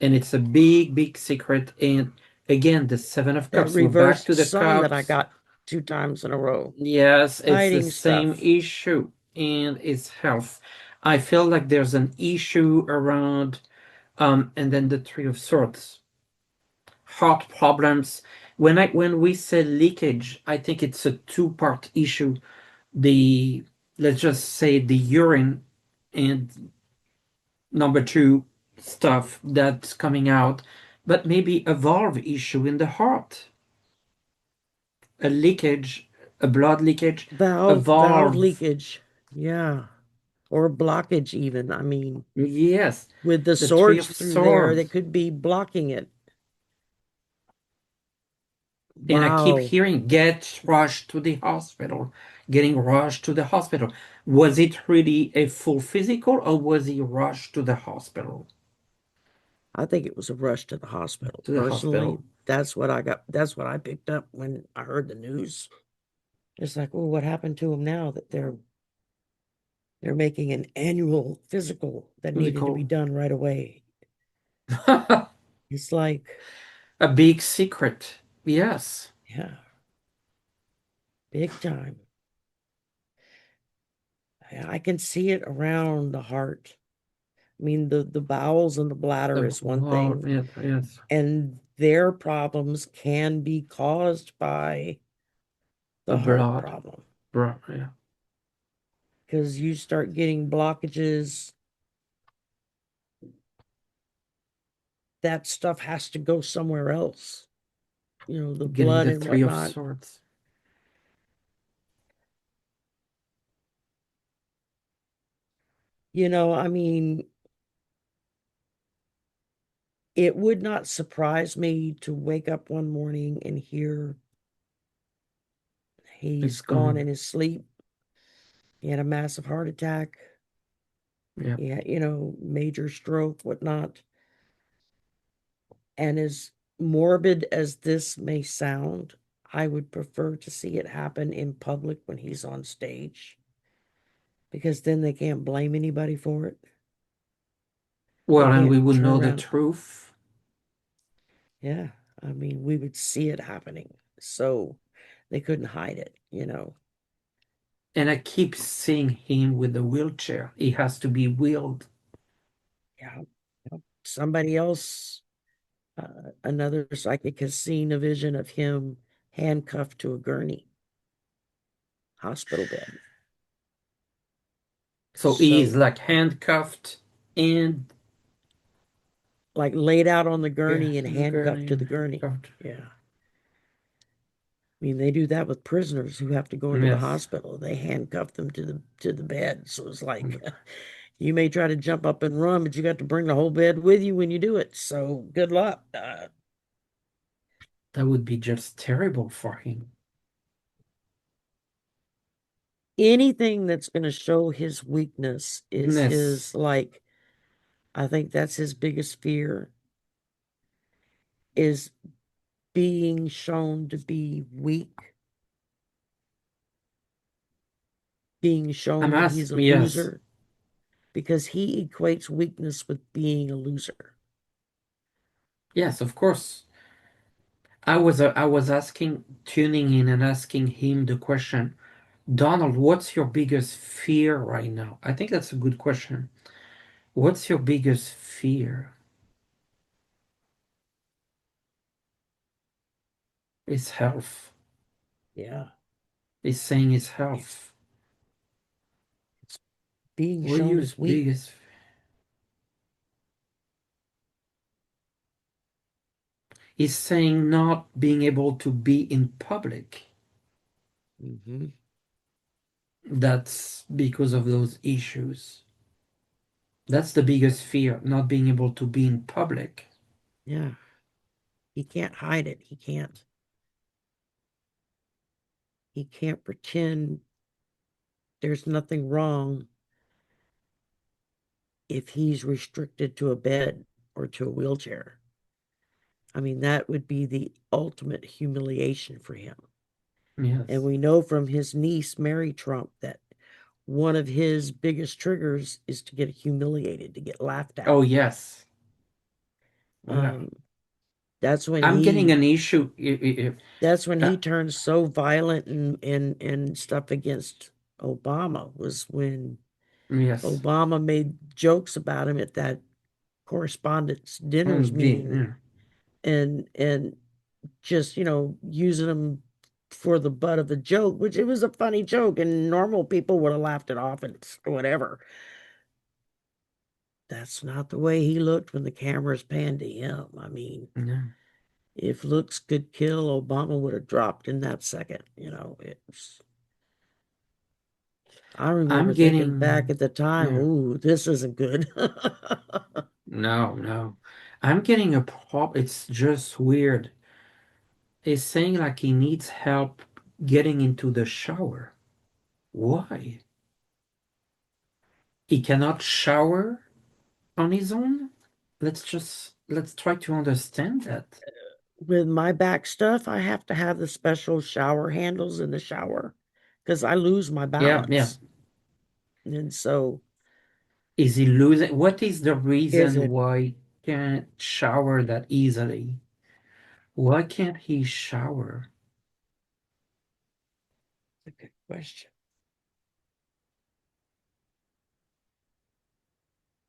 [SPEAKER 1] and it's a big, big secret. And again, the Seven of
[SPEAKER 2] That
[SPEAKER 1] Cups. We're back
[SPEAKER 2] reversed
[SPEAKER 1] to the
[SPEAKER 2] sun that I
[SPEAKER 1] cups.
[SPEAKER 2] got 2 times in a row.
[SPEAKER 1] Yes, it's the
[SPEAKER 2] Hiding
[SPEAKER 1] same
[SPEAKER 2] stuff.
[SPEAKER 1] issue, and it's health. I feel like there's an issue around, and then the Three of Swords, heart problems. When we say leakage, I think it's a two-part issue. The Let's just say the urine, and number two, stuff that's coming out, but maybe a valve issue in the heart, a leakage, a blood leakage, a
[SPEAKER 2] Valve
[SPEAKER 1] valve.
[SPEAKER 2] leakage. Yeah. Or blockage even. I mean,
[SPEAKER 1] Yes,
[SPEAKER 2] with the
[SPEAKER 1] the Three
[SPEAKER 2] swords
[SPEAKER 1] of
[SPEAKER 2] through there, they
[SPEAKER 1] Swords.
[SPEAKER 2] could be blocking it.
[SPEAKER 1] And I keep
[SPEAKER 2] Wow.
[SPEAKER 1] hearing, get rushed to the hospital, getting rushed to the hospital. Was it really a full physical, or was he rushed to the hospital?
[SPEAKER 2] I think it was a rush to the hospital.
[SPEAKER 1] To the
[SPEAKER 2] Personally,
[SPEAKER 1] hospital.
[SPEAKER 2] that's what I got. That's what I picked up when I heard the news. It's like, well, what happened to him now that they're making an annual physical that needed to be
[SPEAKER 1] Physical.
[SPEAKER 2] done right away. It's like,
[SPEAKER 1] A big secret. Yes.
[SPEAKER 2] yeah, big time. I can see it around the heart. I mean, the bowels and the bladder is one
[SPEAKER 1] Wow,
[SPEAKER 2] thing,
[SPEAKER 1] yes, yes.
[SPEAKER 2] and their problems can be caused by
[SPEAKER 1] The
[SPEAKER 2] the heart
[SPEAKER 1] blood.
[SPEAKER 2] problem
[SPEAKER 1] Yeah.
[SPEAKER 2] because you start getting blockages. That stuff has to go somewhere else, the
[SPEAKER 1] Getting
[SPEAKER 2] blood
[SPEAKER 1] the
[SPEAKER 2] and
[SPEAKER 1] Three of
[SPEAKER 2] whatnot.
[SPEAKER 1] Swords.
[SPEAKER 2] I mean, it would not surprise me to wake up one morning and hear
[SPEAKER 1] It's
[SPEAKER 2] he's gone
[SPEAKER 1] gone.
[SPEAKER 2] in his sleep. He had a massive heart attack.
[SPEAKER 1] Yeah.
[SPEAKER 2] Yeah, major stroke, whatnot. And as morbid as this may sound, I would prefer to see it happen in public when he's on stage because then they can't blame anybody for it. They
[SPEAKER 1] Well, and we
[SPEAKER 2] can't
[SPEAKER 1] would
[SPEAKER 2] turn
[SPEAKER 1] know the
[SPEAKER 2] around.
[SPEAKER 1] truth.
[SPEAKER 2] Yeah, I mean, we would see it happening. So they couldn't hide it.
[SPEAKER 1] And I keep seeing him with the wheelchair. He has to be wheeled.
[SPEAKER 2] Yeah. Somebody else, another psychic has seen a vision of him handcuffed to a gurney, hospital bed.
[SPEAKER 1] So he is
[SPEAKER 2] So,
[SPEAKER 1] like handcuffed and
[SPEAKER 2] like laid out on the
[SPEAKER 1] yeah,
[SPEAKER 2] gurney and
[SPEAKER 1] the
[SPEAKER 2] handcuffed to
[SPEAKER 1] gurney
[SPEAKER 2] the gurney.
[SPEAKER 1] handcuffed.
[SPEAKER 2] Yeah. I mean, they do that with prisoners who have to go into the
[SPEAKER 1] Yes.
[SPEAKER 2] hospital. They handcuff them to the bed. So it's like you may try to jump up and run, but you got to bring the whole bed with you when you do it. So good luck.
[SPEAKER 1] That would be just terrible for him.
[SPEAKER 2] Anything that's going to show his weakness is
[SPEAKER 1] Yes.
[SPEAKER 2] his, like, I think that's his biggest fear is being shown to be weak, being shown
[SPEAKER 1] I'm
[SPEAKER 2] that he's a
[SPEAKER 1] asking, yes.
[SPEAKER 2] loser, because he equates weakness with being a loser.
[SPEAKER 1] Yes, of course. I was asking, tuning in and asking him the question, Donald, what's your biggest fear right now? I think that's a good question. What's your biggest fear? Is health.
[SPEAKER 2] Yeah.
[SPEAKER 1] He's saying his
[SPEAKER 2] It's
[SPEAKER 1] health.
[SPEAKER 2] being
[SPEAKER 1] What are
[SPEAKER 2] shown
[SPEAKER 1] your
[SPEAKER 2] as weak.
[SPEAKER 1] biggest? He's saying not being able to be in public.
[SPEAKER 2] Hmm.
[SPEAKER 1] That's because of those issues. That's the biggest fear, not being able to be in public.
[SPEAKER 2] Yeah. He can't hide it. He can't pretend there's nothing wrong if he's restricted to a bed or to a wheelchair. I mean, that would be the ultimate humiliation for him. And
[SPEAKER 1] Yes.
[SPEAKER 2] we know from his niece, Mary Trump, that one of his biggest triggers is to get humiliated, to get laughed
[SPEAKER 1] Oh
[SPEAKER 2] at.
[SPEAKER 1] yes. Yeah.
[SPEAKER 2] Um, that's when
[SPEAKER 1] I'm getting
[SPEAKER 2] he
[SPEAKER 1] an issue.
[SPEAKER 2] that's when
[SPEAKER 1] Uh,
[SPEAKER 2] he turned so violent and stuff against Obama, was when
[SPEAKER 1] yes.
[SPEAKER 2] Obama made jokes about him at that correspondence dinners meeting,
[SPEAKER 1] Yeah.
[SPEAKER 2] and just, using him for the butt of a joke, which it was a funny joke, and normal people would have laughed it off and whatever. That's not the way he looked when the cameras panned to him. I mean,
[SPEAKER 1] Yeah.
[SPEAKER 2] if looks could kill, Obama would have dropped in that second. I
[SPEAKER 1] I'm
[SPEAKER 2] remember thinking back
[SPEAKER 1] getting.
[SPEAKER 2] at the time,
[SPEAKER 1] Yeah.
[SPEAKER 2] ooh, this isn't good.
[SPEAKER 1] No, no. I'm getting a pop. It's just weird. He's saying like he needs help getting into the shower. Why? He cannot shower on his own? Let's try to understand that.
[SPEAKER 2] With my back stuff, I have to have the special shower handles in the shower because I lose my
[SPEAKER 1] Yeah, yeah.
[SPEAKER 2] balance. And so,
[SPEAKER 1] Is he losing? What is the
[SPEAKER 2] is
[SPEAKER 1] reason
[SPEAKER 2] it
[SPEAKER 1] why he can't shower that easily? Why can't he shower?
[SPEAKER 2] a good question?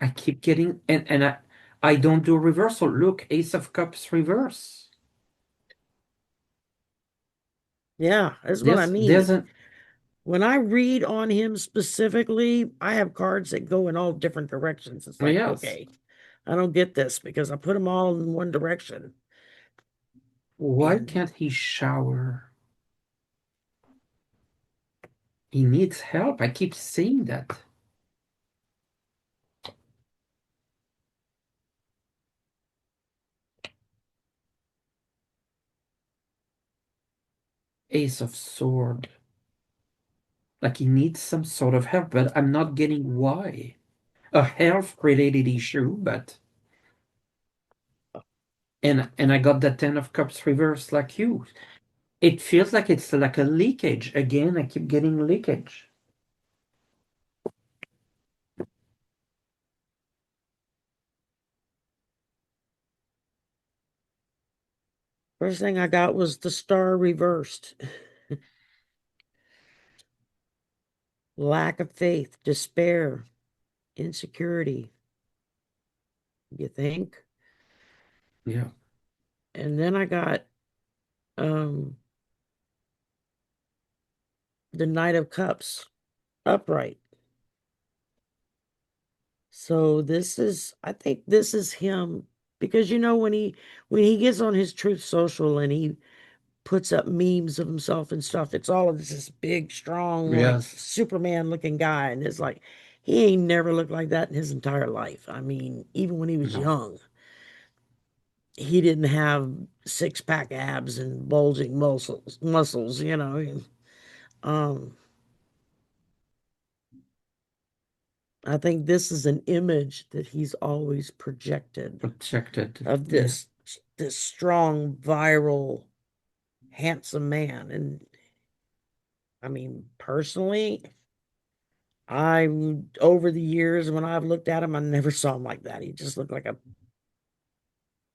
[SPEAKER 1] I keep getting and I don't do reversal. Look, Ace of Cups reverse.
[SPEAKER 2] Yeah, that's what I
[SPEAKER 1] This
[SPEAKER 2] mean.
[SPEAKER 1] doesn't.
[SPEAKER 2] When I read on him specifically, I have cards that go in all different directions. It's like,
[SPEAKER 1] Yes.
[SPEAKER 2] okay, I don't get this because I put them all in one direction.
[SPEAKER 1] Why
[SPEAKER 2] And
[SPEAKER 1] can't he shower? He needs help. I keep saying that. Ace of Sword. Like he needs some sort of help, but I'm not getting why. A health related issue, but and I got the Ten of Cups reversed like you. It feels like it's like a leakage. Again, I keep getting leakage.
[SPEAKER 2] first thing I got was the star reversed. Lack of faith, despair, insecurity, you think?
[SPEAKER 1] Yeah.
[SPEAKER 2] And then I got um the Knight of Cups upright. So I think this is him because when he gets on his Truth Social and he puts up memes of himself and stuff, it's all of this big, strong, like
[SPEAKER 1] Yes.
[SPEAKER 2] Superman looking guy, and it's like he ain't never looked like that in his entire life. I mean, even when he was
[SPEAKER 1] No.
[SPEAKER 2] young, he didn't have six-pack abs and bulging muscles. Um, I think this is an image that he's always projected
[SPEAKER 1] Protected.
[SPEAKER 2] of
[SPEAKER 1] Yeah.
[SPEAKER 2] this strong, viral, handsome man. And I mean, personally, I over the years when I've looked at him, I never saw him like that. He just looked like a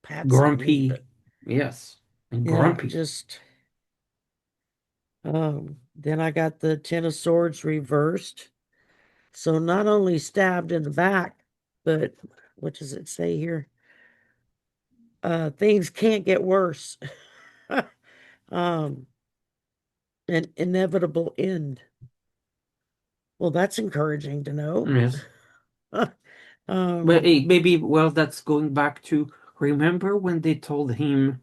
[SPEAKER 2] patsy to me.
[SPEAKER 1] Grumpy.
[SPEAKER 2] But
[SPEAKER 1] Yes. And
[SPEAKER 2] yeah,
[SPEAKER 1] grumpy.
[SPEAKER 2] just then I got the Ten of Swords reversed. So not only stabbed in the back, but what does it say here? Things can't get worse. um, an inevitable end. Well, that's encouraging to know.
[SPEAKER 1] Yes. Well,
[SPEAKER 2] Um,
[SPEAKER 1] maybe, well, that's going back to remember when they told him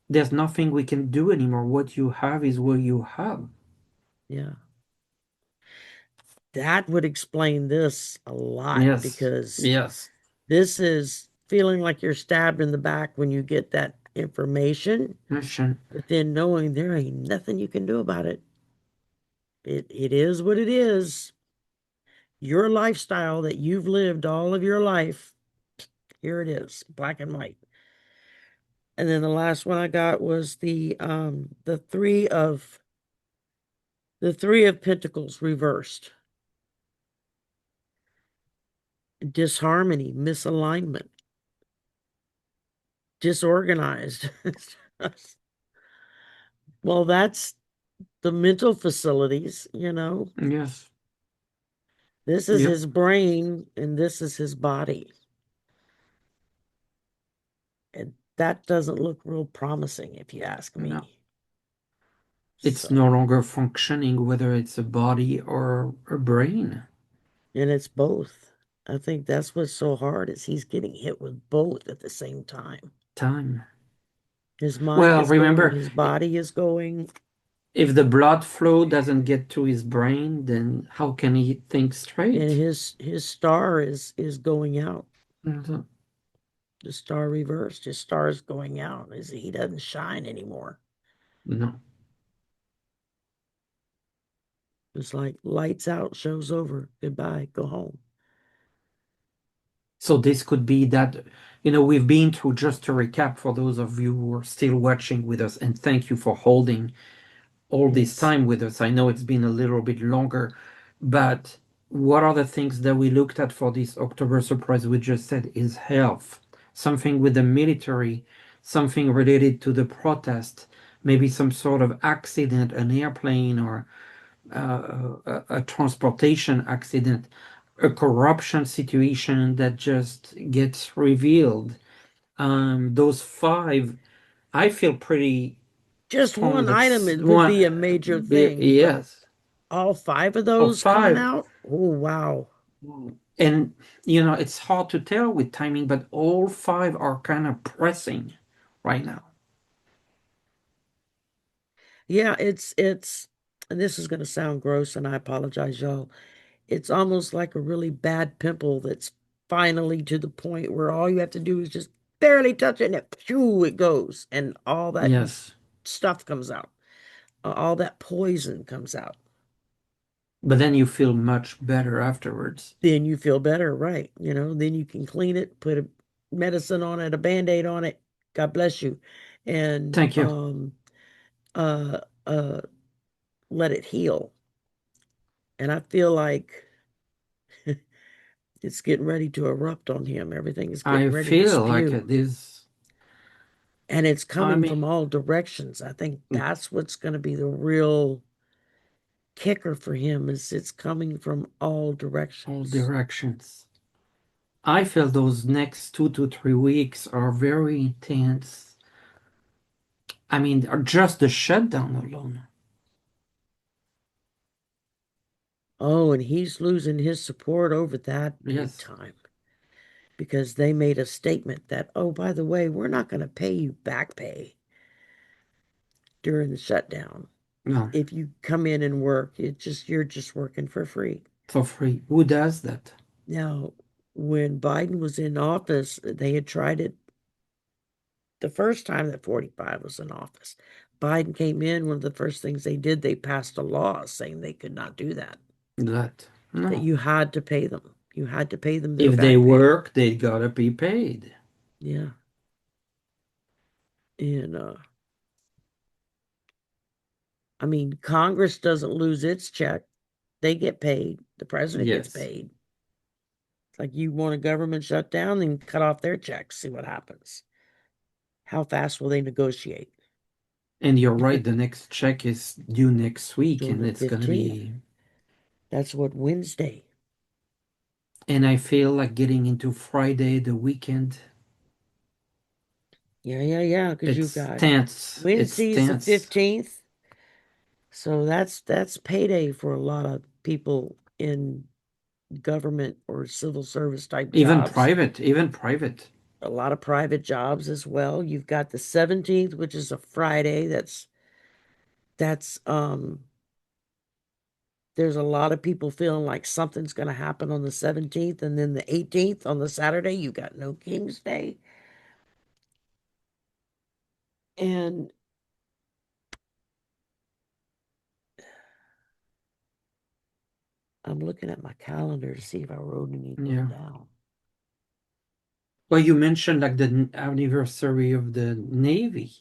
[SPEAKER 1] there's nothing we can do anymore. What you have is what you have.
[SPEAKER 2] yeah, that would explain this a lot
[SPEAKER 1] Yes.
[SPEAKER 2] because
[SPEAKER 1] Yes.
[SPEAKER 2] this is feeling like you're stabbed in the back when you get that information,
[SPEAKER 1] Mission.
[SPEAKER 2] but then knowing there ain't nothing you can do about it. It is what it is. Your lifestyle that you've lived all of your life, here it is, black and white. And then the last one I got was the three of The Three of Pentacles reversed. Disharmony, misalignment, disorganized. Well, that's the mental facilities, you know.
[SPEAKER 1] Yes.
[SPEAKER 2] This is
[SPEAKER 1] Yeah.
[SPEAKER 2] his brain and this is his body. And that doesn't look real promising, if you ask
[SPEAKER 1] No.
[SPEAKER 2] me.
[SPEAKER 1] It's no
[SPEAKER 2] So,
[SPEAKER 1] longer functioning, whether it's a body or a brain.
[SPEAKER 2] and it's both. I think that's what's so hard is he's getting hit with both at the same time.
[SPEAKER 1] Time.
[SPEAKER 2] His mind
[SPEAKER 1] Well,
[SPEAKER 2] is going,
[SPEAKER 1] remember,
[SPEAKER 2] his body is going,
[SPEAKER 1] if the blood flow doesn't get to his brain, then how can he think
[SPEAKER 2] and
[SPEAKER 1] straight?
[SPEAKER 2] his star is going out.
[SPEAKER 1] Mhm.
[SPEAKER 2] The star reversed. His star is going out. He doesn't shine anymore.
[SPEAKER 1] No.
[SPEAKER 2] It's like lights out, show's over. Goodbye, go home.
[SPEAKER 1] So this could be that, we've been through, just to recap for those of you who are still watching with us, and thank you for holding all this
[SPEAKER 2] Yes.
[SPEAKER 1] time with us. I know it's been a little bit longer, but what are the things that we looked at for this October surprise? We just said is health, something with the military, something related to the protest, maybe some sort of accident, an airplane or a transportation accident, a corruption situation that just gets revealed. Those five, I feel pretty
[SPEAKER 2] Just
[SPEAKER 1] strong
[SPEAKER 2] one
[SPEAKER 1] that
[SPEAKER 2] item it would be a
[SPEAKER 1] one,
[SPEAKER 2] major thing, but
[SPEAKER 1] yes,
[SPEAKER 2] all five of
[SPEAKER 1] or
[SPEAKER 2] those coming
[SPEAKER 1] five.
[SPEAKER 2] out? Oh, wow.
[SPEAKER 1] And it's hard to tell with timing, but all five are kind of pressing right now.
[SPEAKER 2] Yeah, and this is going to sound gross, and I apologize, y'all. It's almost like a really bad pimple that's finally to the point where all you have to do is just barely touch it, and it, phew, it goes, and all that
[SPEAKER 1] Yes,
[SPEAKER 2] stuff comes out. All that poison comes out.
[SPEAKER 1] but then you feel much better afterwards.
[SPEAKER 2] Then you feel better, right? You know, then you can clean it, put a medicine on it, a band-aid on it. God bless you. And
[SPEAKER 1] Thank you.
[SPEAKER 2] uh uh let it heal. And I feel like it's getting ready to erupt on him. Everything is getting
[SPEAKER 1] I
[SPEAKER 2] ready to
[SPEAKER 1] feel like
[SPEAKER 2] spew.
[SPEAKER 1] it is.
[SPEAKER 2] And it's
[SPEAKER 1] I
[SPEAKER 2] coming
[SPEAKER 1] mean,
[SPEAKER 2] from all directions. I think that's what's going to be the real kicker for him is it's coming from all
[SPEAKER 1] all
[SPEAKER 2] directions.
[SPEAKER 1] directions. I feel those next 2 to 3 weeks are very intense. I mean, just the shutdown alone.
[SPEAKER 2] Oh, and he's losing his support over that big
[SPEAKER 1] Yes.
[SPEAKER 2] time because they made a statement that, oh, by the way, we're not going to pay you back pay during the shutdown.
[SPEAKER 1] No,
[SPEAKER 2] If you come in and work, you're just working for free.
[SPEAKER 1] for free. Who does that?
[SPEAKER 2] Now, when Biden was in office, they had tried it the first time that 45 was in office. Biden came in, one of the first things they did, they passed a law saying they could not do that,
[SPEAKER 1] That.
[SPEAKER 2] that
[SPEAKER 1] No.
[SPEAKER 2] you had to pay them. You had to pay them their
[SPEAKER 1] If they
[SPEAKER 2] back pay.
[SPEAKER 1] work, they gotta be paid.
[SPEAKER 2] Yeah. And I mean, Congress doesn't lose its check. They get paid. The president gets
[SPEAKER 1] Yes.
[SPEAKER 2] paid. It's like you want a government shutdown, then cut off their checks, see what happens. How fast will they negotiate?
[SPEAKER 1] And you're right, the next check is due next week,
[SPEAKER 2] On
[SPEAKER 1] and
[SPEAKER 2] the
[SPEAKER 1] it's gonna
[SPEAKER 2] 15th.
[SPEAKER 1] be.
[SPEAKER 2] That's what Wednesday.
[SPEAKER 1] And I feel like getting into Friday, the weekend.
[SPEAKER 2] Yeah, because you've
[SPEAKER 1] It's
[SPEAKER 2] got
[SPEAKER 1] tense. It's
[SPEAKER 2] Wednesday's the
[SPEAKER 1] tense.
[SPEAKER 2] 15th. So that's payday for a lot of people in government or civil service type
[SPEAKER 1] Even
[SPEAKER 2] jobs.
[SPEAKER 1] private, even private.
[SPEAKER 2] A lot of private jobs as well. You've got the 17th, which is a Friday. That's there's a lot of people feeling like something's going to happen on the 17th, and then the 18th on the Saturday, you got no King's Day. And I'm looking at my calendar to see if I wrote anything
[SPEAKER 1] Yeah.
[SPEAKER 2] down.
[SPEAKER 1] Well, you mentioned like the anniversary of the Navy.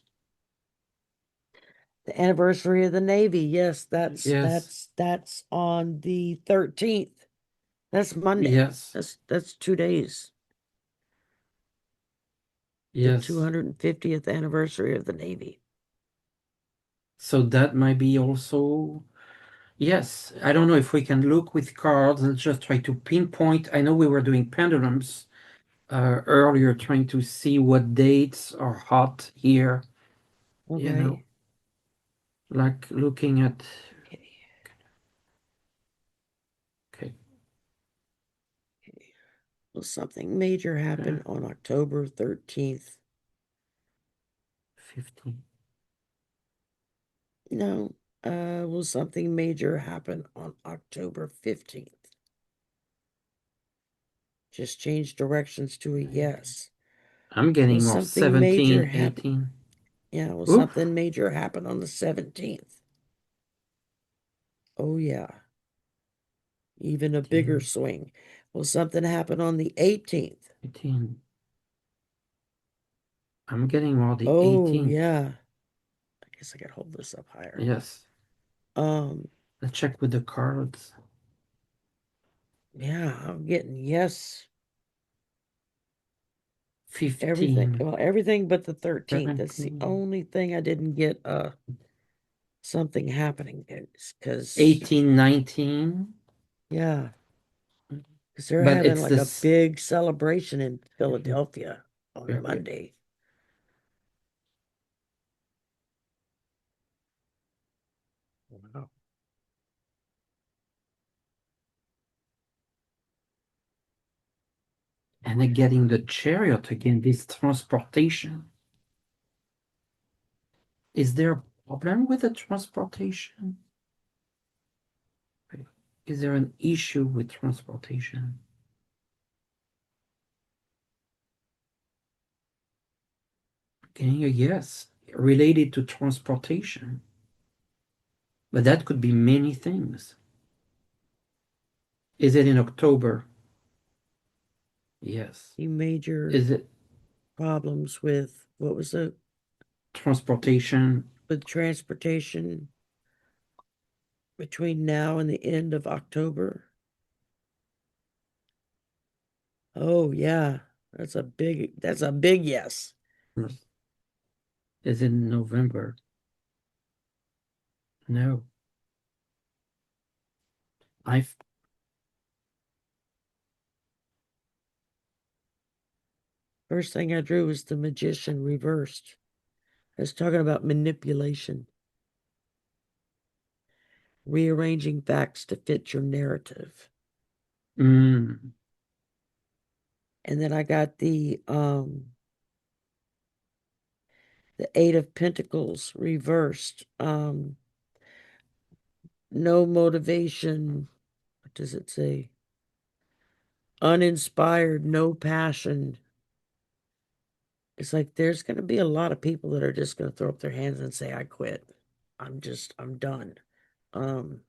[SPEAKER 2] The anniversary of the Navy. Yes, that's
[SPEAKER 1] Yes,
[SPEAKER 2] that's that's on the 13th. That's Monday.
[SPEAKER 1] yes,
[SPEAKER 2] That's 2 days. The
[SPEAKER 1] yes.
[SPEAKER 2] 250th anniversary of the Navy.
[SPEAKER 1] So that might be also, yes. I don't know if we can look with cards and just try to pinpoint. I know we were doing pendulums earlier, trying to see what dates are hot here, you know,
[SPEAKER 2] Okay.
[SPEAKER 1] like looking at,
[SPEAKER 2] Okay.
[SPEAKER 1] okay,
[SPEAKER 2] Will something major
[SPEAKER 1] uh,
[SPEAKER 2] happen on October 13th?
[SPEAKER 1] 15.
[SPEAKER 2] No. Will something major happen on October 15th? Just change directions to a yes.
[SPEAKER 1] I'm
[SPEAKER 2] Will
[SPEAKER 1] getting more
[SPEAKER 2] something major
[SPEAKER 1] 17,
[SPEAKER 2] happen?
[SPEAKER 1] 18.
[SPEAKER 2] Yeah, will
[SPEAKER 1] Oof,
[SPEAKER 2] something major happen on the 17th? Oh, yeah. Even a bigger
[SPEAKER 1] 18,
[SPEAKER 2] swing. Will something happen on the 18th?
[SPEAKER 1] 18. I'm getting more the
[SPEAKER 2] Oh,
[SPEAKER 1] 18th.
[SPEAKER 2] yeah. I guess I could hold this up higher.
[SPEAKER 1] Yes.
[SPEAKER 2] Um,
[SPEAKER 1] Let's check with the cards.
[SPEAKER 2] yeah, I'm getting yes. Everything,
[SPEAKER 1] 15,
[SPEAKER 2] well, everything but the 13th. That's the
[SPEAKER 1] 17,
[SPEAKER 2] only thing I didn't get something happening because
[SPEAKER 1] 18, 19.
[SPEAKER 2] yeah, because they're
[SPEAKER 1] But
[SPEAKER 2] having
[SPEAKER 1] it's
[SPEAKER 2] like a
[SPEAKER 1] this.
[SPEAKER 2] big celebration in
[SPEAKER 1] Mhm,
[SPEAKER 2] Philadelphia on
[SPEAKER 1] mhm.
[SPEAKER 2] Monday. Wow.
[SPEAKER 1] And then getting the chariot again, this transportation. Is there a problem with the transportation? Is there an issue with transportation? Getting a yes related to transportation. But that could be many things. Is it in October? Yes.
[SPEAKER 2] The major
[SPEAKER 1] Is it
[SPEAKER 2] problems with what was the
[SPEAKER 1] transportation?
[SPEAKER 2] with transportation between now and the end of October. Oh yeah, that's a big yes.
[SPEAKER 1] Is it in November? No. I've
[SPEAKER 2] First thing I drew was the magician reversed. I was talking about manipulation, rearranging facts to fit your narrative.
[SPEAKER 1] mm,
[SPEAKER 2] And then I got the Eight of Pentacles reversed. No motivation. What does it say? Uninspired, no passion. It's like there's going to be a lot of people that are just going to throw up their hands and say, I quit. I'm done. Um,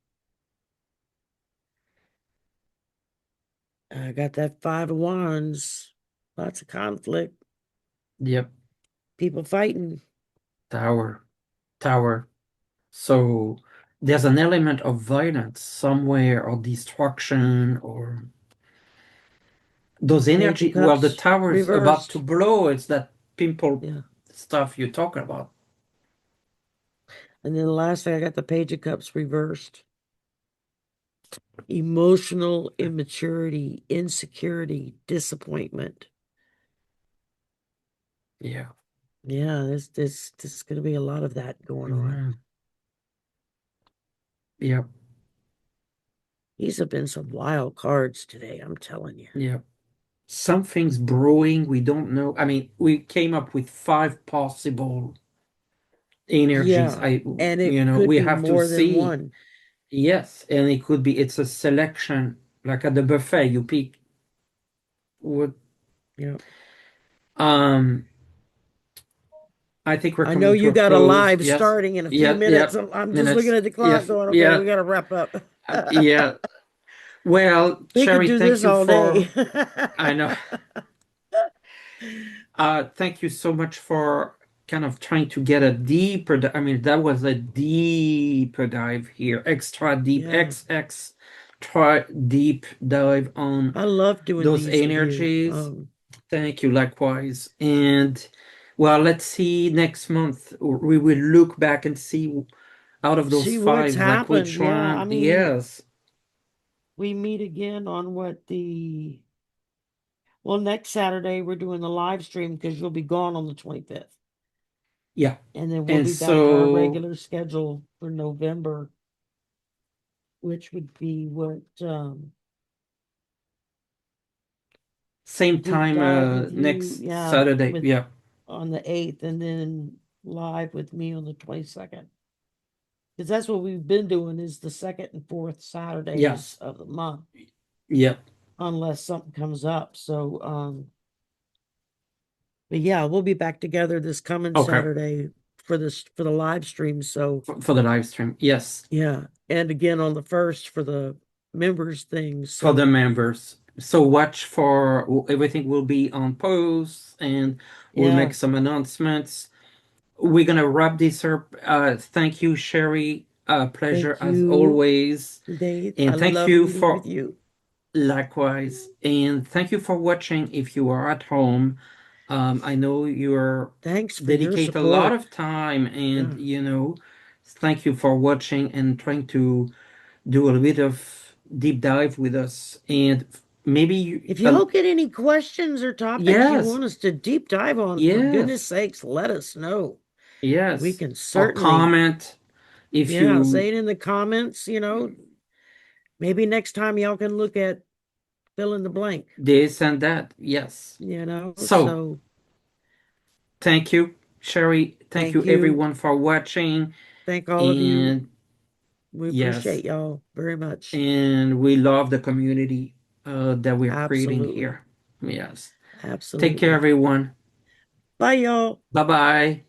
[SPEAKER 2] I got that Five of Wands, lots of conflict,
[SPEAKER 1] yep,
[SPEAKER 2] people fighting.
[SPEAKER 1] tower, tower. So there's an element of violence somewhere or destruction or those
[SPEAKER 2] Page of
[SPEAKER 1] energy. Well, the
[SPEAKER 2] Cups
[SPEAKER 1] tower's about to
[SPEAKER 2] reversed.
[SPEAKER 1] blow. It's that pimple
[SPEAKER 2] Yeah.
[SPEAKER 1] stuff you're talking about.
[SPEAKER 2] And then the last thing, I got the Page of Cups reversed. Emotional immaturity, insecurity, disappointment.
[SPEAKER 1] Yeah.
[SPEAKER 2] Yeah, this is going to be a lot of that going on.
[SPEAKER 1] Mhm. Yep.
[SPEAKER 2] These have been some wild cards today, I'm telling you.
[SPEAKER 1] Yep. Something's brewing. We don't know. I mean, we came up with five possible energies.
[SPEAKER 2] Yeah, and it could
[SPEAKER 1] We
[SPEAKER 2] be
[SPEAKER 1] have to
[SPEAKER 2] more than
[SPEAKER 1] see.
[SPEAKER 2] one.
[SPEAKER 1] Yes, and it could be. It's a selection, like at the buffet. You pick what.
[SPEAKER 2] Yeah.
[SPEAKER 1] Um, I think we're
[SPEAKER 2] I know
[SPEAKER 1] coming to
[SPEAKER 2] you
[SPEAKER 1] a
[SPEAKER 2] got a
[SPEAKER 1] close.
[SPEAKER 2] live
[SPEAKER 1] Yes.
[SPEAKER 2] starting in a few
[SPEAKER 1] Yeah.
[SPEAKER 2] minutes.
[SPEAKER 1] Yeah.
[SPEAKER 2] I'm just looking
[SPEAKER 1] Minutes.
[SPEAKER 2] at the clock
[SPEAKER 1] Yes.
[SPEAKER 2] going, okay,
[SPEAKER 1] Yeah.
[SPEAKER 2] we got to wrap up.
[SPEAKER 1] Yeah. Well,
[SPEAKER 2] We could
[SPEAKER 1] Cherry,
[SPEAKER 2] do
[SPEAKER 1] thank
[SPEAKER 2] this
[SPEAKER 1] you
[SPEAKER 2] all day.
[SPEAKER 1] for. I know. Thank you so much for kind of trying to get a deeper, I mean, that was a deeper dive here, extra deep,
[SPEAKER 2] Yeah.
[SPEAKER 1] extra deep dive on
[SPEAKER 2] I love doing
[SPEAKER 1] those
[SPEAKER 2] these with you.
[SPEAKER 1] energies. Thank you, likewise. And well, let's see next month. We will look back and see out of those
[SPEAKER 2] See what's
[SPEAKER 1] five, like
[SPEAKER 2] happened.
[SPEAKER 1] which
[SPEAKER 2] Yeah. I
[SPEAKER 1] one,
[SPEAKER 2] mean,
[SPEAKER 1] yes.
[SPEAKER 2] we meet again on well, next Saturday we're doing the live stream because you'll be gone on the 25th.
[SPEAKER 1] Yeah.
[SPEAKER 2] And then we'll
[SPEAKER 1] And
[SPEAKER 2] be back to our
[SPEAKER 1] so
[SPEAKER 2] regular schedule for November, which would be what,
[SPEAKER 1] same
[SPEAKER 2] deep
[SPEAKER 1] time
[SPEAKER 2] dive with you.
[SPEAKER 1] next
[SPEAKER 2] Yeah,
[SPEAKER 1] Saturday.
[SPEAKER 2] with
[SPEAKER 1] Yeah.
[SPEAKER 2] on the 8th, and then live with me on the 22nd. Because that's what we've been doing is the second and fourth Saturdays
[SPEAKER 1] Yes.
[SPEAKER 2] of the month,
[SPEAKER 1] Yeah.
[SPEAKER 2] unless something comes up. So, but yeah, we'll be back together this coming
[SPEAKER 1] Okay.
[SPEAKER 2] Saturday for the live stream. So
[SPEAKER 1] For the live stream. Yes.
[SPEAKER 2] yeah, and again on the first for the members thing.
[SPEAKER 1] For the
[SPEAKER 2] So
[SPEAKER 1] members. So watch for everything will be on post and we'll make
[SPEAKER 2] yeah,
[SPEAKER 1] some announcements. We're gonna wrap this up. Thank you, Sherry. Pleasure
[SPEAKER 2] thank
[SPEAKER 1] as
[SPEAKER 2] you,
[SPEAKER 1] always.
[SPEAKER 2] Nate. I
[SPEAKER 1] And thank
[SPEAKER 2] love
[SPEAKER 1] you
[SPEAKER 2] meeting
[SPEAKER 1] for
[SPEAKER 2] with you.
[SPEAKER 1] likewise. And thank you for watching if you are at home. I know you're
[SPEAKER 2] Thanks for your
[SPEAKER 1] dedicate a lot
[SPEAKER 2] support.
[SPEAKER 1] of time and
[SPEAKER 2] Yeah.
[SPEAKER 1] thank you for watching and trying to do a little bit of deep dive with us. And maybe
[SPEAKER 2] If y'all get any questions or topics you
[SPEAKER 1] yes,
[SPEAKER 2] want us to deep dive on, for goodness
[SPEAKER 1] yes,
[SPEAKER 2] sakes, let us know. We
[SPEAKER 1] yes,
[SPEAKER 2] can
[SPEAKER 1] or
[SPEAKER 2] certainly,
[SPEAKER 1] comment if
[SPEAKER 2] yeah,
[SPEAKER 1] you
[SPEAKER 2] say it in the comments, maybe next time y'all can look at fill in the blank,
[SPEAKER 1] this and that. Yes. So
[SPEAKER 2] So
[SPEAKER 1] thank you, Sherry. Thank
[SPEAKER 2] thank
[SPEAKER 1] you,
[SPEAKER 2] you.
[SPEAKER 1] everyone, for watching.
[SPEAKER 2] Thank all of you.
[SPEAKER 1] And
[SPEAKER 2] We
[SPEAKER 1] yes,
[SPEAKER 2] appreciate y'all very much.
[SPEAKER 1] and we love the community that we're creating
[SPEAKER 2] Absolutely.
[SPEAKER 1] here. Yes. Take care,
[SPEAKER 2] Absolutely.
[SPEAKER 1] everyone.
[SPEAKER 2] Bye, y'all.
[SPEAKER 1] Bye bye.